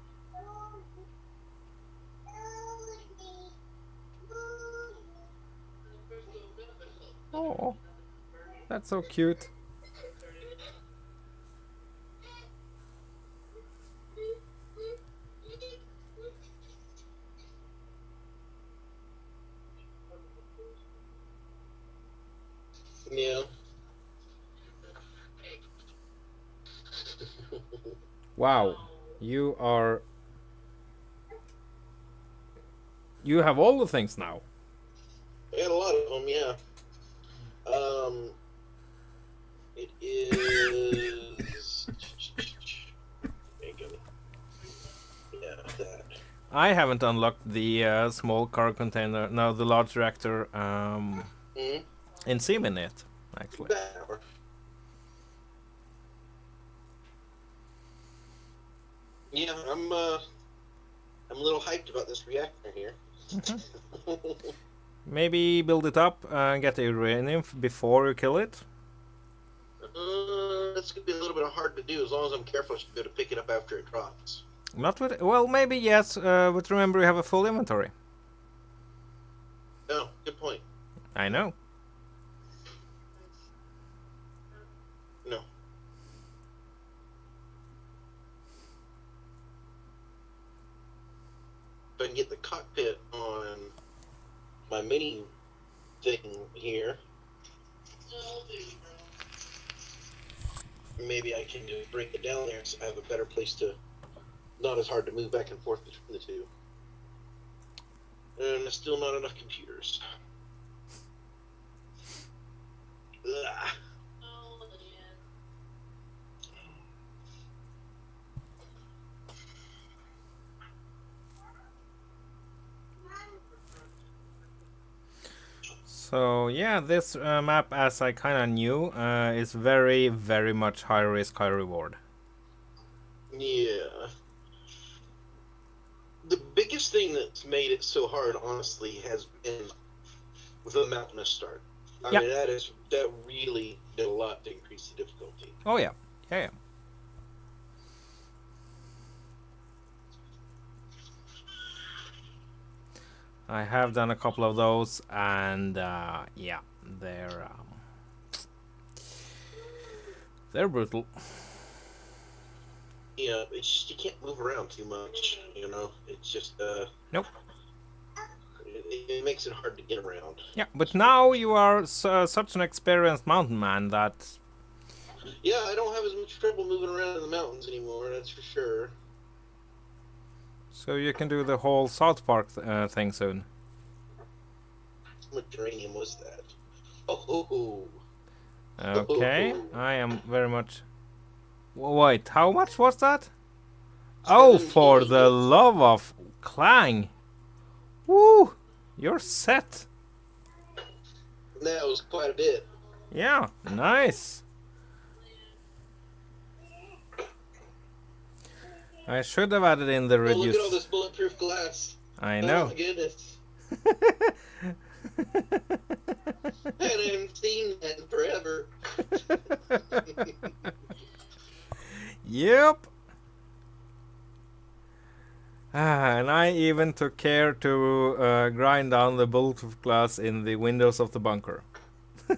Oh, that's so cute. Yeah. Wow, you have all the things now. I got a lot of them, yeah. It is. Yeah, that. I haven't unlocked the small car container. No, the large reactor. In SEAMIN yet, actually. Yeah, I'm a little hyped about this reactor here. Maybe build it up and get the uranium before you kill it. That's gonna be a little bit hard to do. As long as I'm careful, I should be able to pick it up after it drops. Not with. Well, maybe yes, but remember you have a full inventory. Oh, good point. I know. No. If I can get the cockpit on my mini thing here. maybe I can just bring it down there so I have a better place to, not as hard to move back and forth between the two. And there's still not enough computers. Ugh. So yeah, this map, as I kind of knew, is very, very much high risk, high reward. Yeah. The biggest thing that's made it so hard, honestly, has been the mountainous start. I mean, that really did a lot to increase the difficulty. Oh yeah, yeah. I have done a couple of those, and yeah, they're brutal. Yeah, it's just you can't move around too much. You know, it's just Nope. It makes it hard to get around. Yeah, but now you are such an experienced mountain man that. Yeah, I don't have as much trouble moving around in the mountains anymore. That's for sure. So you can do the whole South Park thing soon. What geranium was that? Oh. Okay, I am very much. Wait, how much was that? Oh, for the love of Clang! Woo! You're set. That was quite a bit. Yeah, nice. I should have added in the Oh, reduce. look at all this bulletproof glass. I know. Oh my goodness. I haven't seen that in forever. Yep. And I even took care to grind down the bulletproof glass in the windows of the bunker. I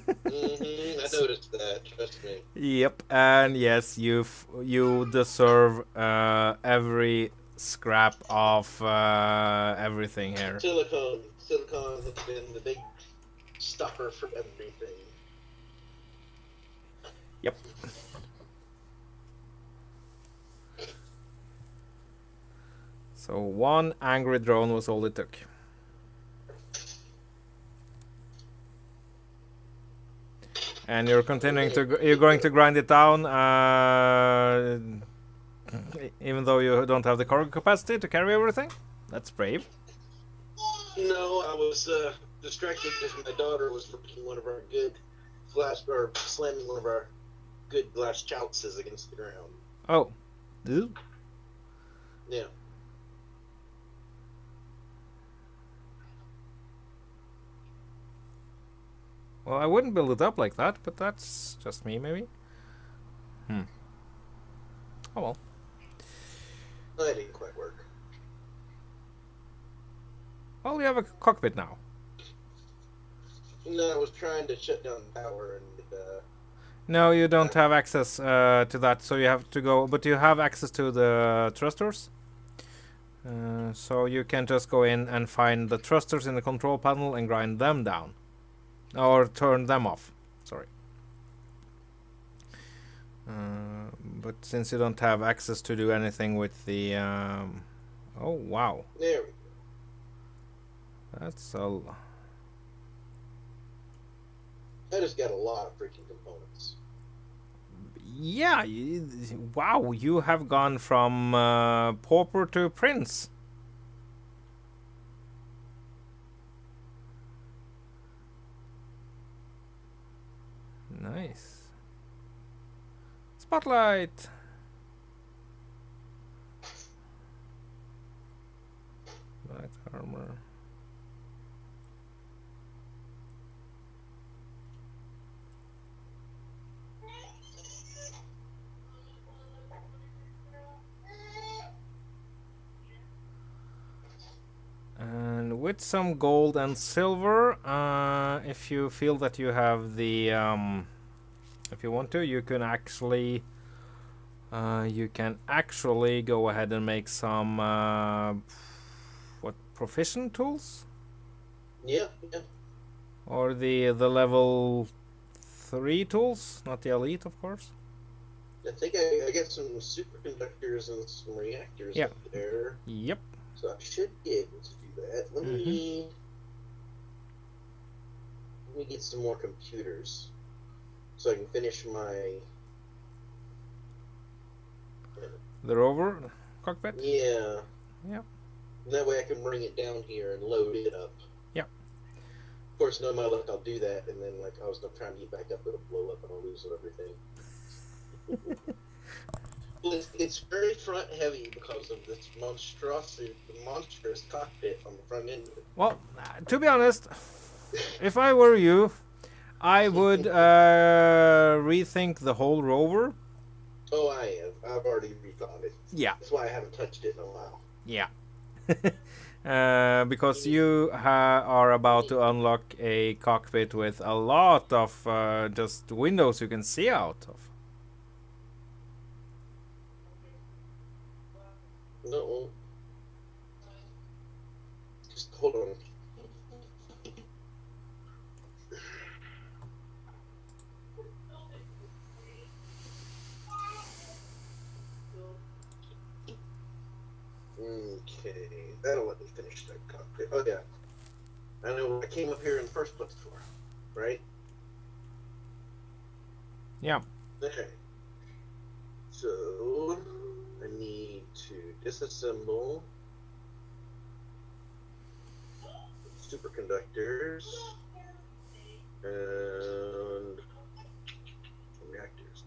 noticed that. Trust me. Yep, and yes, you deserve every scrap of everything here. Silicone has been the big stopper for everything. Yep. So one angry drone was all it took. And you're continuing to you're going to grind it down, even though you don't have the cargo capacity to carry everything. That's brave. No, I was distracted because my daughter was breaking one of our good slamming one of our good glass chalices against the ground. Oh. Ooh. Yeah. Well, I wouldn't build it up like that, but that's just me, maybe. Oh well. That didn't quite work. Well, we have a cockpit now. No, I was trying to shut down the power and No, you don't have access to that, so you have to go. But you have access to the thrusters. So you can just go in and find the thrusters in the control panel and grind them down. Or turn them off. Sorry. But since you don't have access to do anything with the... oh, wow. there we go. That's a... I just got a lot of freaking components. Yeah, wow, you have gone from pauper to prince. Nice. Spotlight. Light armor. And with some gold and silver, if you feel that you have the, if you want to, you can actually go ahead and make some what, proficient tools, Yeah. or the level 3 tools, not the elite, of course. I think I got some superconductors and some reactors Yeah. up there. Yep. So I should be able to do that. Let me get some more computers so I can finish my The rover cockpit? yeah. Yep. That way I can bring it down here and load it up. Yep. Of course, no matter luck, I'll do that, and then like I was gonna try and get back up, it'll blow up and I'll lose everything. Well, it's very front heavy because of this monstrous cockpit on the front end of it. Well, to be honest, if I were you, I would rethink the whole rover. Oh, I am. I've already rethought it. Yeah. That's why I haven't touched it in a while. Yeah. Because you are about to unlock a cockpit with a lot of just windows you can see out of. No. Just hold on. Okay, that'll let me finish that cockpit. Oh yeah, I know what I came up here in the first place for, right? Yeah. Okay. So I need to disassemble superconductors and reactors.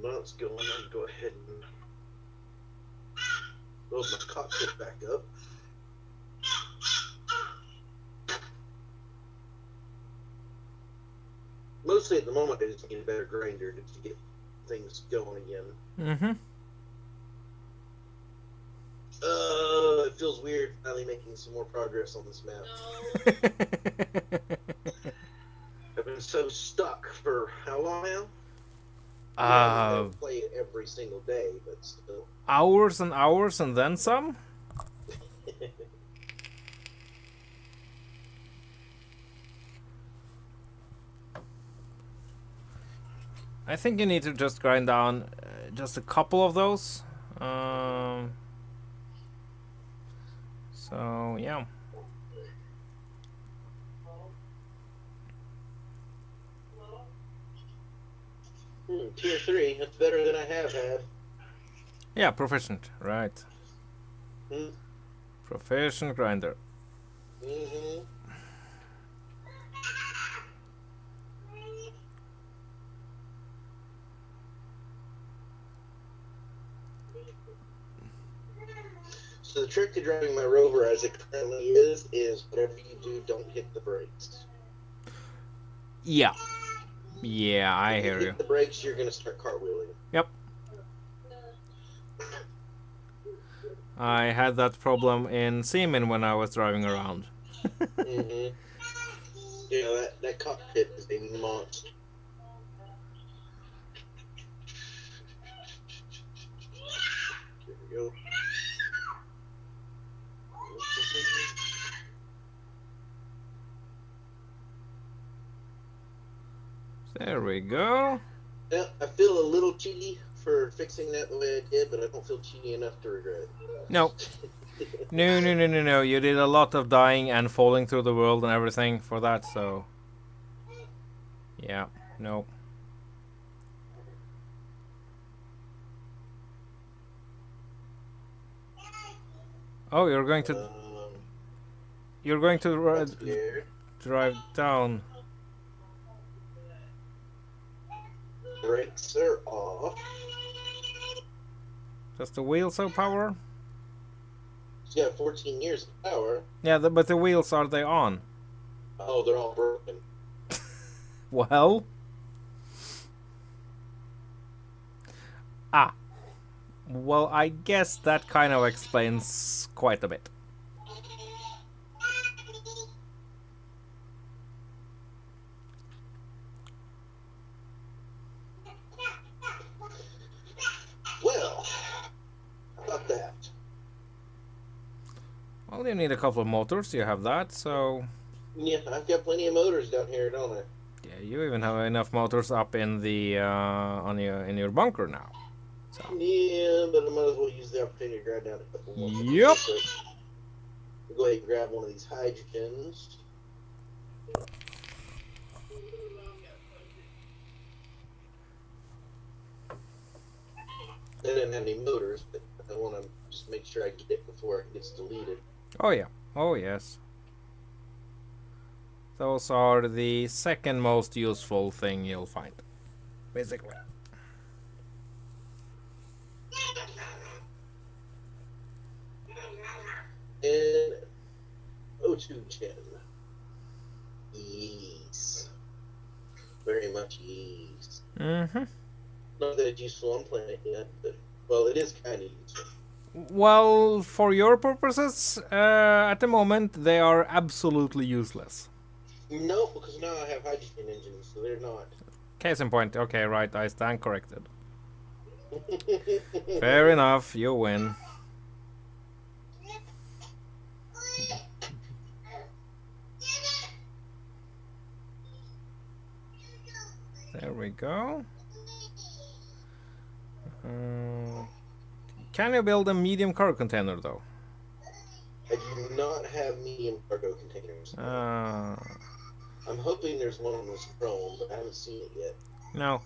Well, let's go on and go ahead and load my cockpit back up. Mostly at the moment, I just need a better grinder just to get things going again. Mm-hmm. It feels weird finally making some more progress on this map. I've been so stuck for how long now? I don't play it every single day, but still. Hours and hours and then some? I think you need to just grind down just a couple of those. So, yeah. Tier 3, that's better than I have had. Yeah, proficient, right. Proficient grinder. Mm-hmm. So the trick to driving my rover as it currently is whatever you do, don't hit the brakes. Yeah. Yeah, I hear you. Hit the brakes, you're going to start cartwheeling. Yep. I had that problem in SEAMIN when I was driving around. Mm-hmm. Yeah, that cockpit is a monster. There we go. There we go. Yeah, I feel a little cheaty for fixing that the way I did, but I don't feel cheaty enough to regret it. No. No. You did a lot of dying and falling through the world and everything for that, so... Yeah, no. Oh, you're going to... You're going to drive down. Brakes are off. Does the wheels have power? It's got 14 years of power. Yeah, but the wheels, are they on? Oh, they're all broken. Well... Ah. Well, I guess that kind of explains quite a bit. Well, how about that? Well, you need a couple of motors, you have that, so... Yeah, I've got plenty of motors down here, don't I? Yeah, you even have enough motors up in the in your bunker now. So. Yeah, but I might as well use the opportunity to grab down a couple more motors real Yep. quick. We'll go ahead and grab one of these hydrogens. I didn't have any motors, but I want to just make sure I get it before it gets deleted. Oh yeah. Oh yes. Those are the second most useful thing you'll find, basically. And O2 gen. Yes. Very much yes. Mm-hmm. Not that it's useful on planet yet, but, well, it is kind of useful. Well, for your purposes, at the moment, they are absolutely useless. No, because now I have hydrogen engines, so they're not. Case in point. Okay, right, I stand corrected. Fair enough, you win. There we go. Can you build a medium cargo container, though? I do not have medium cargo containers. I'm hoping there's one on this drone, but I haven't seen it yet. No.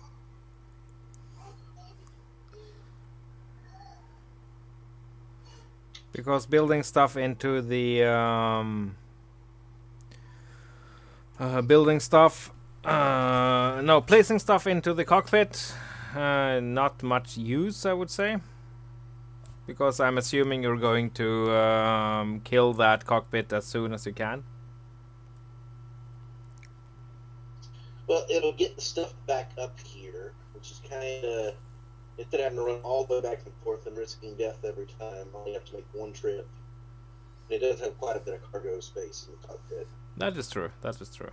Because building stuff into the placing stuff into the cockpit, not much use, I would say. Because I'm assuming you're going to kill that cockpit as soon as you can. Well, it'll get the stuff back up here, which is kind of, instead of having to run all the way back and forth and risking death every time, I only have to make one trip. And it does have quite a bit of cargo space in the cockpit. That is true. That is true.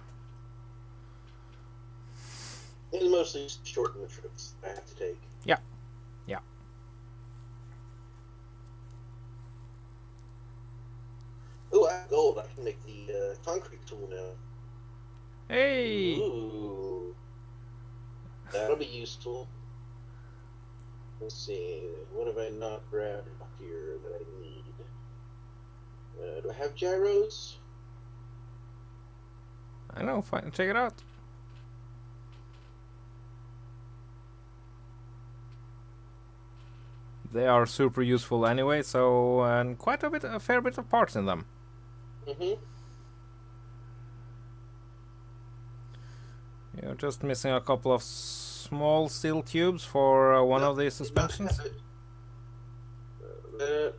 It's mostly just shorten the trips I have to take. Yeah. Yeah. Oh, I have gold. I can make the concrete tool now. Hey! Ooh. That'll be useful. Let's see. What have I not grabbed here that I need? Do I have gyros? I know. Fine. Check it out. They are super useful anyway, so and quite a fair bit of parts in them. Mm-hmm. You're just missing a couple of small steel tubes for one of these suspensions. I've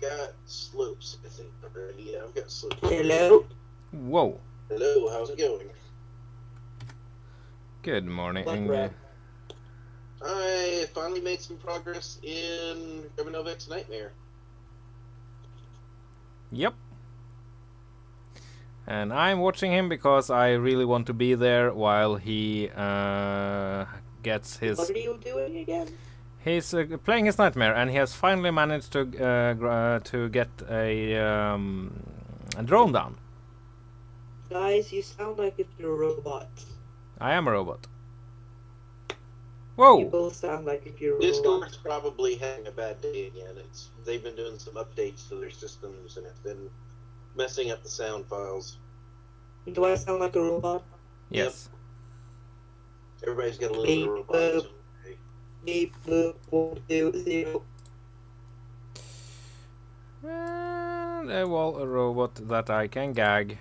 got slopes, I think. Yeah, I've got slopes. Hello? Whoa. Hello, how's it going? Good morning. I finally made some progress in Remethep's Nightmare. Yep. And I'm watching him because I really want to be there while he gets his... What are you doing again? He's playing his Nightmare, and he has finally managed to get a drone down. Guys, you sound like if you're a robot. I am a robot. Whoa! You both sound like if you're a robot. Discord's probably having a bad day again. They've been doing some updates to their systems, and it's been messing up the sound files. Do I sound like a robot? Yes. Yep. Everybody's got a little bit of robotism. Beep, boop, 1, 2, 0. And a robot that I can gag.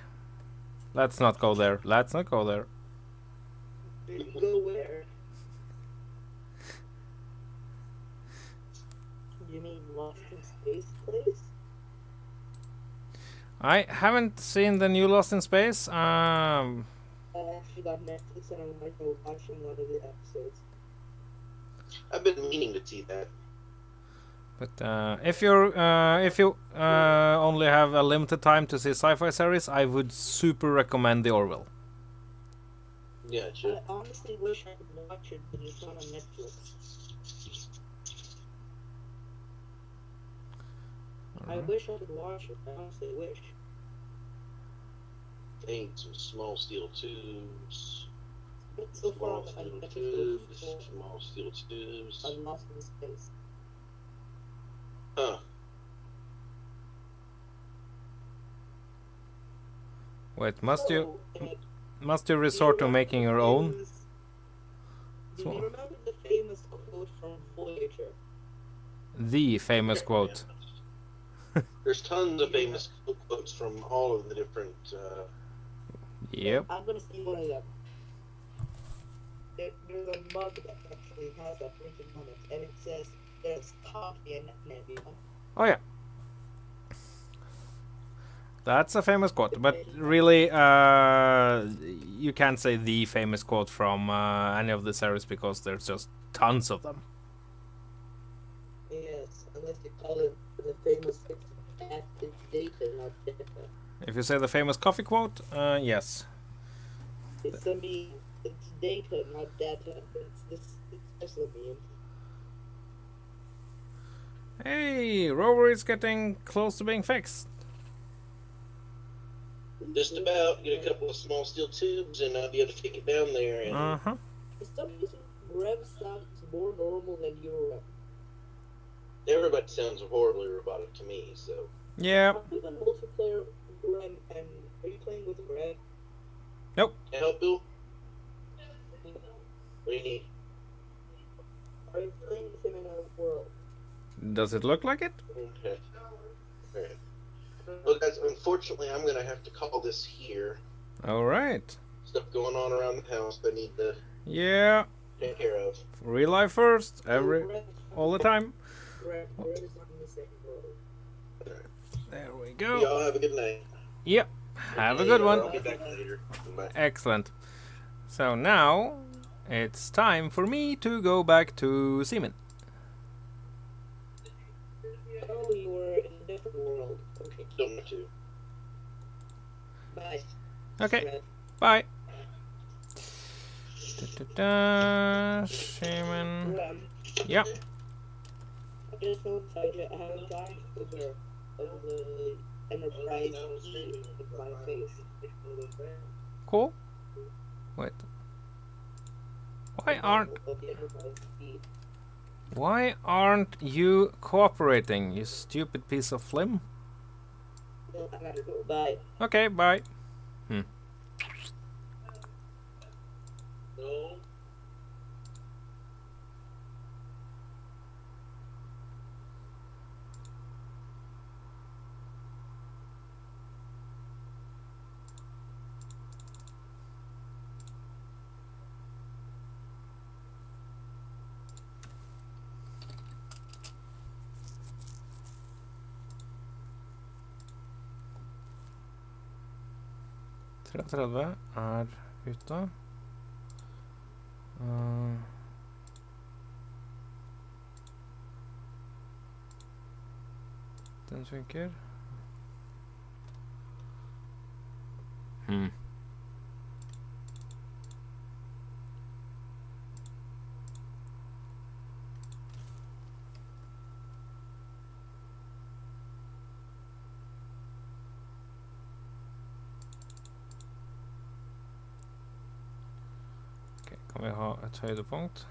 Let's not go there. Let's not go there. Go where? You mean Lost in Space place? I haven't seen the new Lost in Space. I actually got Nexus and I'm like watching one of the episodes. I've been meaning to see that. But if you only have a limited time to see sci-fi series, I would super recommend the Orville. Yeah, sure. I honestly wish I could watch it, but it's not on Netflix. I wish I could watch it. I honestly wish. think some small steel tubes. But so far, Small I'm steel looking tubes. for Small steel tubes. I'm lost in space. Huh. Wait, So, must you do you resort to remember making the your own? famous- Do So- you remember the famous quote from Voyager? The famous quote. There's tons of famous quotes from all of the different. Yep. I'm gonna see one of them. There's a mug that actually has that printed on it, and it says there's coffee in it. Oh yeah. That's a famous quote, but really, you can't say the famous quote from any of the series because there's just tons of them. Yes, unless you call it the famous it's data, not data. If you say the famous coffee quote, yes. It's a meme. It's data, not data. It's just a meme. Hey, rover is getting close to being fixed. Just about get a couple of small steel tubes, and I'll be able to take it down there. And Uh-huh. For some reason, Rev sounds more normal than your Rev. everybody sounds horribly robotic to me. So Yeah. Are you on multiplayer, Rev, and are you playing with Rev? Nope. can I help, Bill? What do you need? Are you playing with him in a world? Does it look like it? Okay. All right. Well, guys, unfortunately, I'm gonna have to call this here. All right. Stuff going on around the house that I need to Yeah. take care of. Real life first, Rev, all the time. Rev is not in the same world. There we go. Y'all have a good night. Yep. Have a good one. I'll be back later. Bye. Excellent. So now it's time for me to go back to SEAMIN. Oh, you were in a different world. Okay. Don't want to. Bye. Okay. Rev. Bye. SEAMIN. Rev. Yep. I just notified you I have a giant figure of the Enterprise E with my face. Cool. Wait. Of the Enterprise E. Why aren't you cooperating, you stupid piece of phlegm? Well, I gotta go. Bye. Okay, bye. No. Er ute. Den funker. Ok, kan vi ha et høydepunkt?